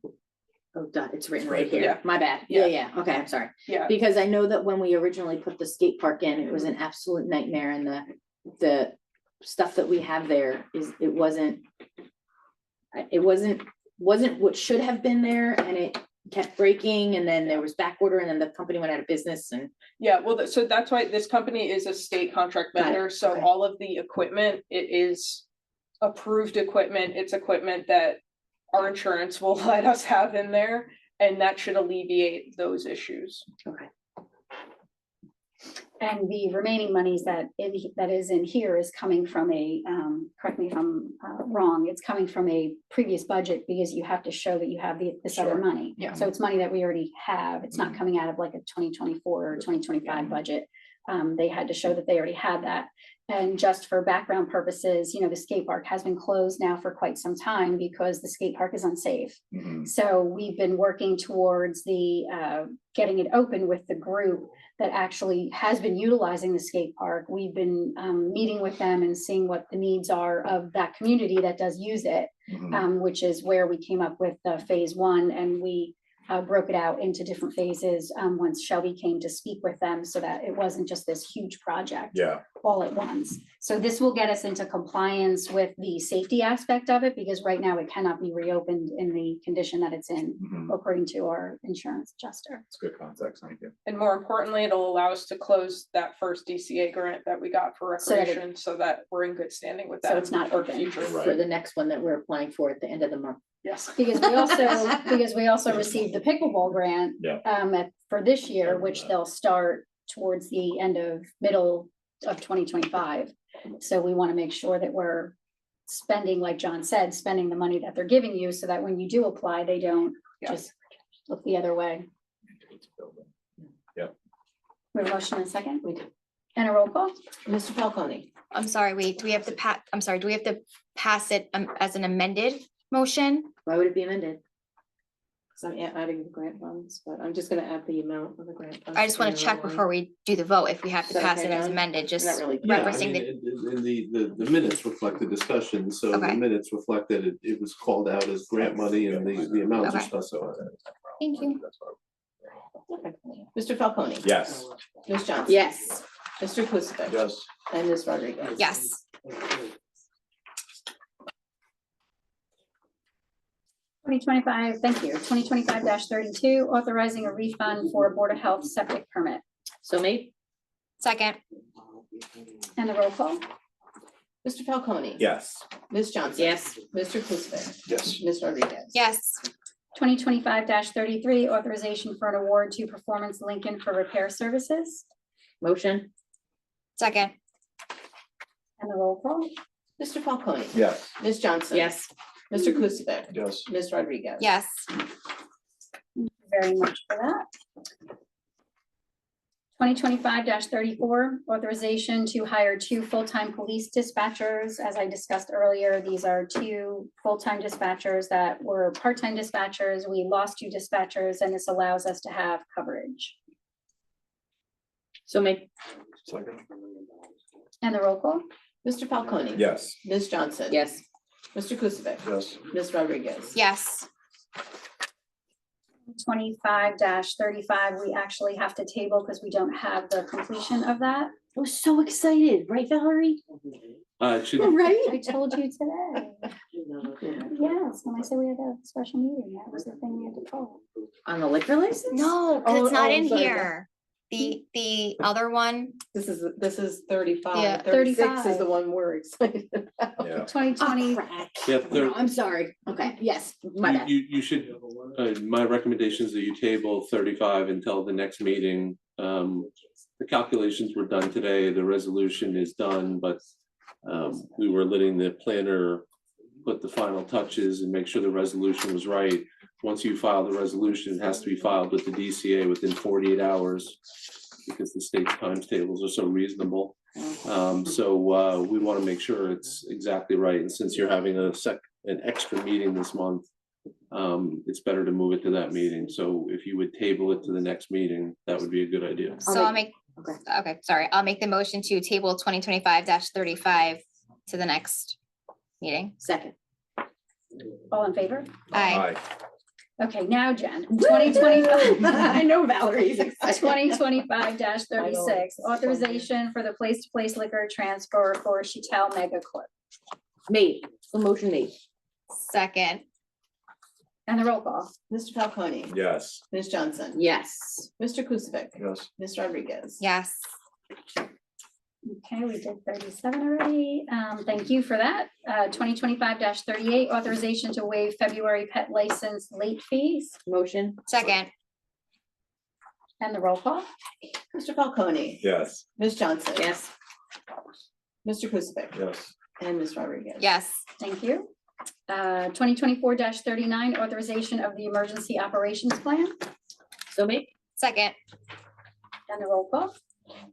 Oh, duh, it's written
Right
right here.
there.
My bad.
Yeah.
Yeah, okay, I'm sorry.
Yeah,
Because I know that when we originally put the skate park in, it was an absolute nightmare and the stuff that we have there it wasn't what should have been there and it kept breaking and then there was back order and then the company went out of business and
yeah, well, so that's why this company is a state contract
Got it,
vendor, so
okay.
all of the equipment, it is approved equipment, it's equipment that our insurance will let us have in there, and that should alleviate those issues.
Okay.
And the remaining monies that is in here is coming from a, correct me if I'm wrong, it's coming from a previous budget because you have to show that you have this other
Sure.
money.
Yeah.
So it's money that we already have. It's not coming out of like a 2024 or 2025 budget. They had to show that they already had that. And just for background purposes, the skate park has been closed now for quite some time because the skate park is unsafe.
Mhm.
So we've been working towards the getting it open with the group that actually has been utilizing the skate park. We've been meeting with them and seeing what the needs are of that community that does use it,
Mhm.
which is where we came up with phase one, and we broke it out into different phases once Shelby came to speak with them, so that it wasn't just this huge project
Yeah,
all at once. So this will get us into compliance with the safety aspect of it, because right now it cannot be reopened in the condition that it's in,
Mhm.
according to our insurance adjuster.
It's good context, thank you.
And more importantly, it'll allow us to close that first DCA grant that we got for
So that it-
recreation, so that we're in good standing with
So
that.
it's not
for
open.
future.
For the next one that we're applying for at the end of the month.
Yes.
Because we also received the pickleball grant
Yeah.
for this year, which they'll start towards the middle of 2025. So we want to make sure that we're spending, like John said, spending the money that they're giving you, so that when you do apply, they don't
Yeah.
just look the other way.
Yep.
We have a motion and a second? We do. And a roll call?
Mr. Falcone,
I'm sorry, wait, do we have to pass it as an amended motion?
why would it be amended?
So I'm adding the grant funds, but I'm just gonna add the amount of the grant. funds
I just want to
the
check
line.
before we do the vote, if we have
Is
to
that
pass
okay,
it as
John?
amended, just
Not really.
Yeah, I
referencing
mean,
the,
the minutes reflect the discussion, so the
Okay.
minutes reflect that it was called out as grant money and the amounts are
Okay.
specified.
thank you.
Mr. Falcone.
Yes.
Ms. Johnson.
Yes.
Mr. Kusick.
Yes.
And Ms. Rodriguez.
Yes,
2025, thank you. 2025-32, authorizing a refund for a Board of Health septic permit.
So made.
second,
And the roll call?
Mr. Falcone.
Yes.
Ms. Johnson.
Yes.
Mr. Kusick.
Yes.
Ms. Rodriguez.
yes,
2025-33, authorization for an award to Performance Lincoln for repair services.
Motion.
second,
And the roll call?
Mr. Falcone.
Yes.
Ms. Johnson.
Yes.
Mr. Kusick.
Yes.
Ms. Rodriguez.
yes,
Very much for that. 2025-34, authorization to hire 2 full-time police dispatchers. As I discussed earlier, these are 2 full-time dispatchers that were part-time dispatchers. We lost 2 dispatchers, and this allows us to have coverage.
So made.
Second.
And the roll call?
Mr. Falcone.
Yes.
Ms. Johnson.
Yes.
Mr. Kusick.
Yes.
Ms. Rodriguez.
yes,
25-35, we actually have to table because we don't have the completion of that.
I was so excited, right, Valerie?
It should,
Right?
I told you today. Yes, when I said we had a special meeting, that was the thing we had to call.
On the liquor license?
no, because
Oh,
it's not
oh,
in
sorry.
here. The other one,
This is 35.
Yeah,
36 is
35.
the one we're excited about.
Yeah.
2020,
yeah,
No, I'm sorry. Okay, yes, my bad.
you should, my recommendation is that you table 35 until the next meeting. The calculations were done today, the resolution is done, but we were letting the planner put the final touches and make sure the resolution was right. Once you file the resolution, it has to be filed with the DCA within 48 hours because the state's times tables are so reasonable. So we want to make sure it's exactly right. And since you're having an extra meeting this month, it's better to move it to that meeting. So if you would table it to the next meeting, that would be a good idea.
so I'll make, okay, sorry, I'll make the motion to table 2025-35 to the next meeting.
Second.
all in favor?
Aye,
Okay, now Jen, 2025.
I know Valerie's excited.
2025-36, authorization for the place-to-place liquor transfer for Chitel Mega Corp.
Made, the motion made.
second,
And the roll call?
Mr. Falcone.
Yes.
Ms. Johnson.
Yes.
Mr. Kusick.
Yes.
Ms. Rodriguez.
yes,
Okay, we did 37 already. Thank you for that. 2025-38, authorization to waive February pet license late fees.
Motion.
second,
And the roll call?
Mr. Falcone.
Yes.
Ms. Johnson.
Yes.
Mr. Kuzic.
Yes.
And Ms. Rodriguez.
Yes.
Thank you. 2024-39, authorization of the emergency operations plan.
So maybe,
Second.
And the roll call?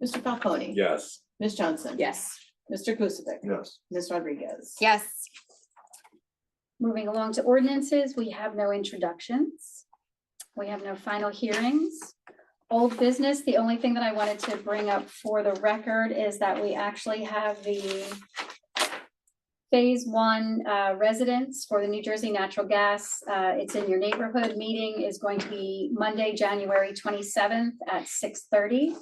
Mr. Falcone.
Yes.
Ms. Johnson.
yes.
Mr. Kuzic.
Yes.
Ms. Rodriguez.
Yes.
Moving along to ordinances, we have no introductions. We have no final hearings. Old business, the only thing that I wanted to bring up for the record is that we actually have the Phase 1 residents for the New Jersey Natural Gas. It's in your neighborhood. Meeting is going to be Monday, January 27th at 6:30.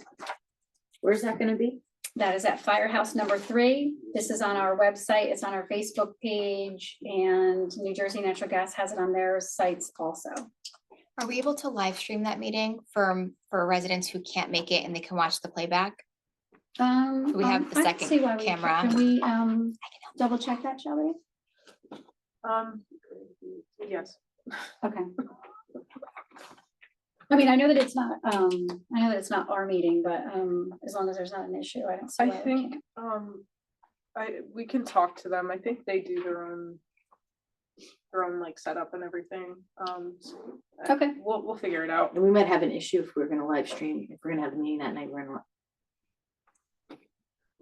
Where's that gonna be?
That is at Firehouse number 3. This is on our website. It's on our Facebook page, and New Jersey Natural Gas has it on their sites also.
Are we able to live stream that meeting for residents who can't make it and they can watch the playback? We have the
I
second
see why we
camera.
Can we double check that, shall we?
Yes.
Okay. I mean, I know that it's not, our meeting, but as long as there's not an issue, I don't see.
I
why we
think,
can't.
we can talk to them. I think they do their own like setup and everything.
Okay.
We'll figure it out.
And we might have an issue if we're gonna live stream, if we're gonna have a meeting that night, we're gonna.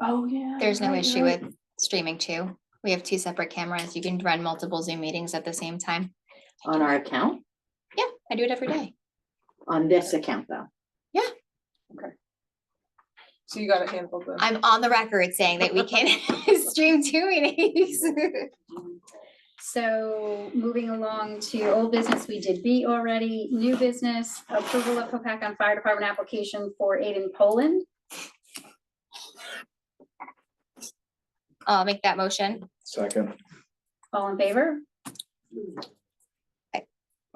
Oh, yeah.
There's no issue with streaming too. We have 2 separate cameras. You can run multiple Zoom meetings at the same time.
On our account,
Yeah, I do it every day.
on this account though.
So you got it handled then.
I'm on the record saying that we can stream 2 meetings.
So moving along to old business, we did B already. New business, approval of Hopatcon Fire Department application for aid in Poland.
I'll make that motion.
Second.
All in favor?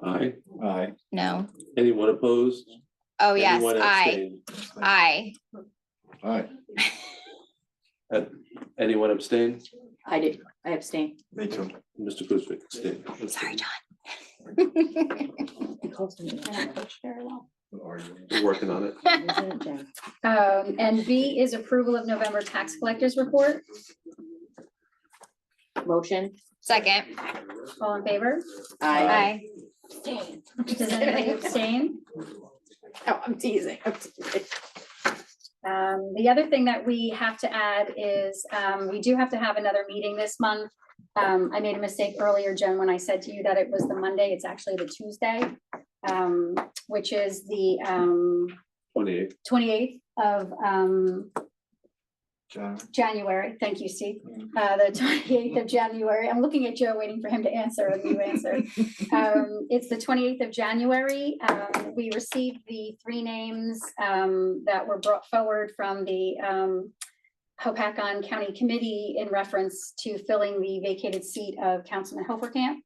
Aye.
Aye.
No.
Anyone opposed?
Oh, yes,
Anyone
aye.
abstain?
Aye.
Aye.
Anyone abstain?
I did, I abstain.
Me too.
Mr. Kuzic abstained.
Sorry, John.
We're working on it.
And B is approval of November tax collectors report.
Motion,
Second.
All in favor?
I.
Does anybody abstain?
Oh, I'm teasing. I'm teasing.
The other thing that we have to add is, we do have to have another meeting this month. I made a mistake earlier, Jen, when I said to you that it was the Monday, it's actually the Tuesday, which is the
28th.
28th of January. Thank you, Steve. The 28th of January. I'm looking at Joe, waiting for him to answer, and you answered. It's the 28th of January. We received the 3 names that were brought forward from the Hopatcon County Committee in reference to filling the vacated seat of Councilman Hoferkamp.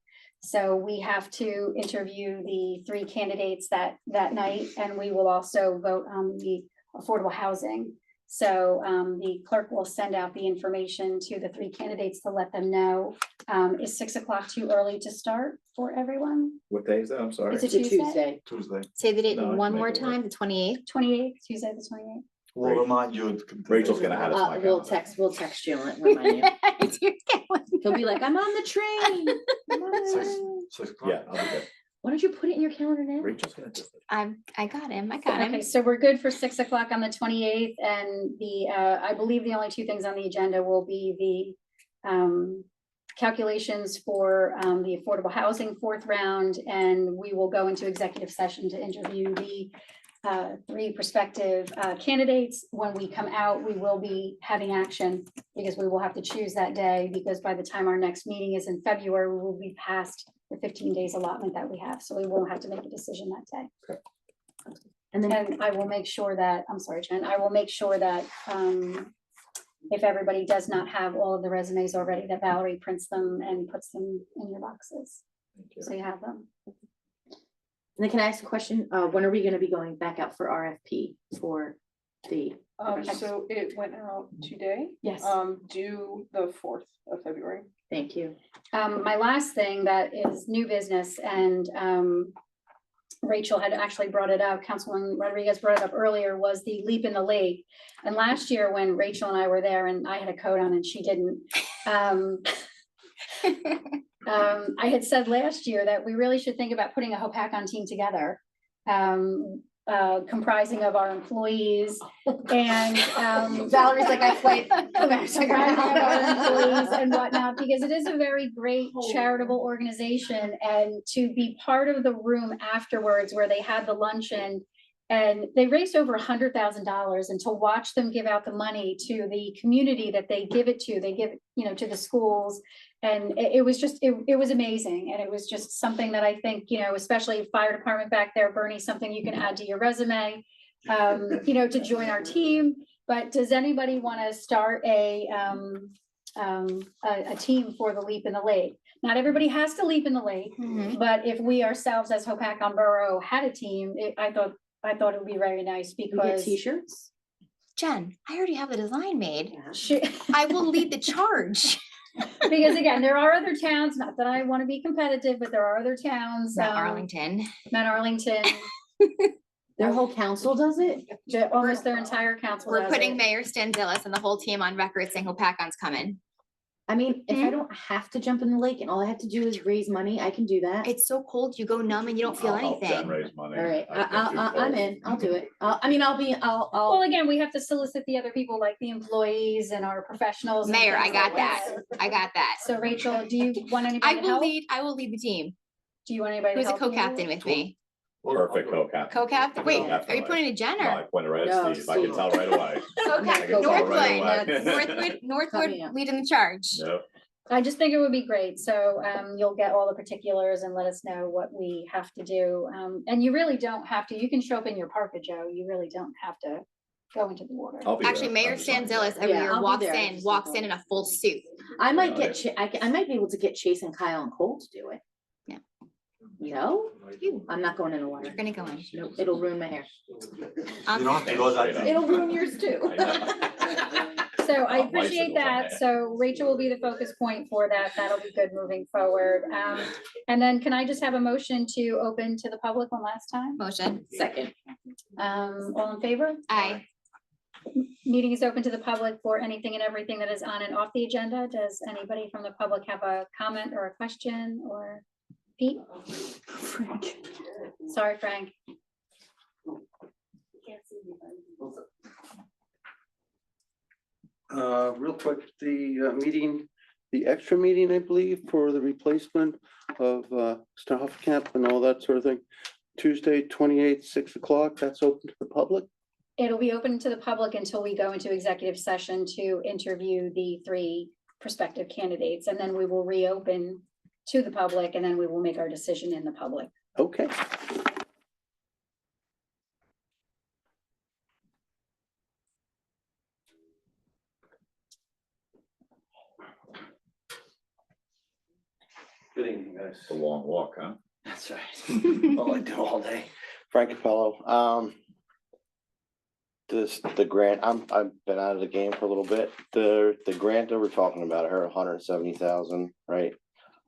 So we have to interview the 3 candidates that night, and we will also vote on the affordable housing. So the clerk will send out the information to the 3 candidates to let them know. Is 6 o'clock too early to start for everyone?
What day is that? I'm sorry.
It's a
It's a
Tuesday?
Tuesday.
Say the date
No, I can
one
make
more
it work.
time, the 28th.
28th, Tuesday, the 28th.
We'll remind you.
Rachel's gonna add it to my
We'll
calendar.
text you and remind you. He'll be like, I'm on the train. I'm on the
Six,
train."
6 o'clock.
Yeah, I'll be good.
Why don't you put it in your calendar now?
Rachel's gonna do it.
I got him. I got
Okay,
him.
so we're good for 6 o'clock on the 28th, and I believe the only 2 things on the agenda will be the calculations for the affordable housing 4th round, and we will go into executive session to interview the 3 prospective candidates. When we come out, we will be having action because we will have to choose that day, because by the time our next meeting is in February, we will be past the 15 days allotment that we have, so we won't have to make a decision that day.
And then,
And I will make sure that, I'm sorry, Jen, I will make sure that if everybody does not have all of the resumes already, that Valerie prints them and puts them in your boxes. So you have them.
and then can I ask a question? When are we gonna be going back out for RFP for the?
So it went out today,
Yes.
due the 4th of February.
Thank you.
My last thing that is new business, and Rachel had actually brought it up, Councilwoman Rodriguez brought it up earlier, was the Leap in the Lake. And last year when Rachel and I were there and I had a coat on and she didn't, I had said last year that we really should think about putting a Hopakon team together, comprising of our employees and,
Valerie's like, I quit.
comprising of our employees and whatnot, because it is a very great charitable organization, and to be part of the room afterwards where they had the luncheon and they raised over $100,000, and to watch them give out the money to the community that they give it to, they give, to the schools. And it was just, it was amazing. And it was just something that I think, especially fire department back there, Bernie, something you can add to your resume, to join our team. But does anybody want to start a team for the Leap in the Lake? Not everybody has to leap in the lake, but if we ourselves as Hopakon Borough had a team, I thought it would be very nice
We get
because.
t-shirts.
Jen, I already have the design made.
She-
I will lead the charge.
Because again, there are other towns, not that I want to be competitive, but there are other towns.
Mount Arlington.
Mount Arlington,
Their whole council does it?
almost their entire council.
We're
does
putting
it.
Mayor Stanzillis and the whole team on record saying Hopakon's coming.
I mean, if I don't have to jump in the lake and all I have to do is raise money, I can do that.
It's so cold, you go numb and you don't feel
I'll help Jen
anything.
raise money.
All right,
I can't do
I'm
both.
in, I'll do it. I'll.
Well, again, we have to solicit the other people like the employees and our professionals. and
Mayor, I
things
got
like
that. I got that.
So Rachel, do you want
I
anybody to
will
help?
lead, I will lead the team.
Do you want anybody to
Who's a
help? you?
co-captain with me?
Perfect co-captain.
Co-captain? Wait, are you
Definitely.
pointing to Jen
No, I
or?
pointed right
No,
at Steve. I can
Steve.
tell right away.
Co-captain,
can tell right
Northwood,
away.
Northwood
me out.
leading the charge.
Yep.
I just think it would be great. So you'll get all the particulars and let us know what we have to do. And you really don't have to, you can show up in your parka, Joe. You really don't have to go into the water.
I'll be
Actually,
there.
Mayor
I'm just not
Stanzillis
there.
every
Yeah,
year
I'll be
walks
there.
in a full suit.
I might
Yeah,
get, I might be able to get Chase and Kyle and Cole to do it.
Yeah.
I'm not going in the water.
You're gonna go in.
Nope, it'll ruin my hair.
You don't have to go that.
It'll ruin yours too.
I know.
So I
I'll
appreciate
bicycle from
that.
there.
So Rachel will be the focus point for that. That'll be good moving forward. And then can I just have a motion to open to the public one last time?
Motion.
Second.
All in favor?
Aye.
Meeting is open to the public for anything and everything that is on and off the agenda. Does anybody from the public have a comment or a question or Pete? Sorry, Frank.
Real quick, the meeting, the extra meeting, I believe, for the replacement of Camp and all that sort of thing. Tuesday, 28th, 6 o'clock, that's open to the public.
It'll be open to the public until we go into executive session to interview the 3 prospective candidates, and then we will reopen to the public, and then we will make our decision in the public.
Okay. Good evening, guys.
It's a long walk, huh?
That's right. All I do all day. Frank Capello. The grant, I've been out of the game for a little bit. The grant that we're talking about, I heard 170,000, right?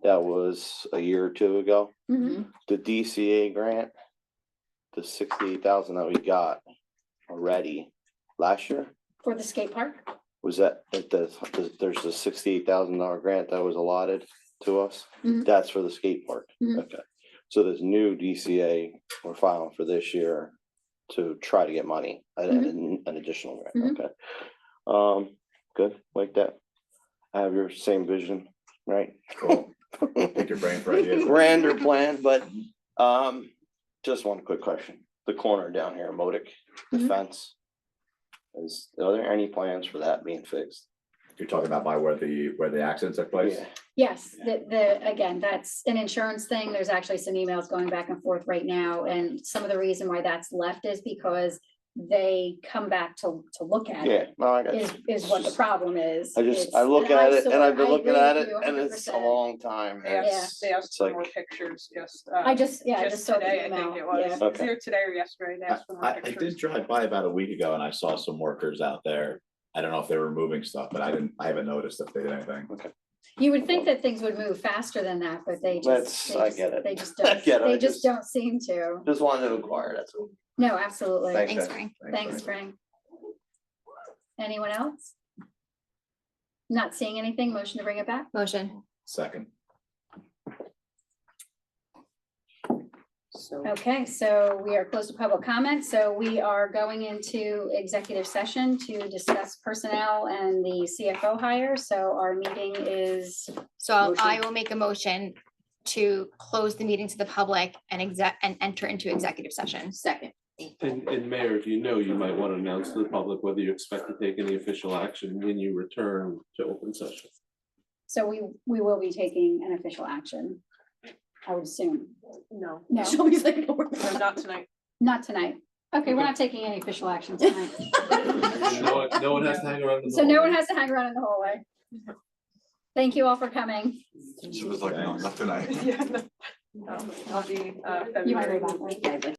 That was a year or 2 ago.
Mhm.
The DCA grant, the 68,000 that we got already last year,
For the skate park?
was that, there's a $68,000 grant that was allotted to us?
Mhm.
That's for the skate park?
Mhm.
Okay. So there's new DCA we're filing for this year to try to get money, an additional grant,
Mhm.
okay? Good, like that. I have your same vision, right?
Cool. Pick your brain for ideas.
Grander plan, but, just one quick question. The corner down here, Modic, the
Mhm.
fence. Are there any plans for that being fixed?
You're talking about by where the accident took place?
Yeah.
Yes, again, that's an insurance thing. There's actually some emails going back and forth right now, and some of the reason why that's left is because they come back to look at
Yeah,
it,
no, I got you.
is what the problem is.
I
It's
look
an
at it and
eyesore.
I've been
I
looking
agree
at
with
it
you
and it's a
100%.
long time.
They
Yeah.
asked, they asked
It's
for
like-
more pictures, just.
I just saw the
today, I think
email,
it was.
yeah.
It was
Okay.
either today or yesterday, they asked for more
I
pictures.
did drive by about a week ago and I saw some workers out there. I don't know if they were moving stuff, but I haven't noticed if they did anything.
You would think that things would move faster than that, but they just.
That's- I get it.
They just
I
don't,
get it, I
they just
just-
don't seem to.
Just wanted to inquire, that's all.
No, absolutely.
Thanks,
Frank.
Thanks, Frank. Anyone else? Not seeing anything, motion to bring it back?
Motion.
Second.
So
Okay, so we are close to public comment, so we are going into executive session to discuss personnel and the CFO hire, so our meeting is,
So I will make a motion to close the meeting to the public and enter into executive session.
Second.
And Mayor, if you know, you might want to announce to the public whether you expect to take any official action when you return to open session.
so we will be taking an official action, I would assume.
No,
No,
Shelby's like,
no, not tonight.
not tonight. Okay, we're not taking any official action tonight.
No one has to hang around. in the
So no one
hallway.
has to hang around in the hallway. Thank you all for coming.
She was like, no, not tonight.
Yeah, no. I'll be,
You might
February.
go back, right?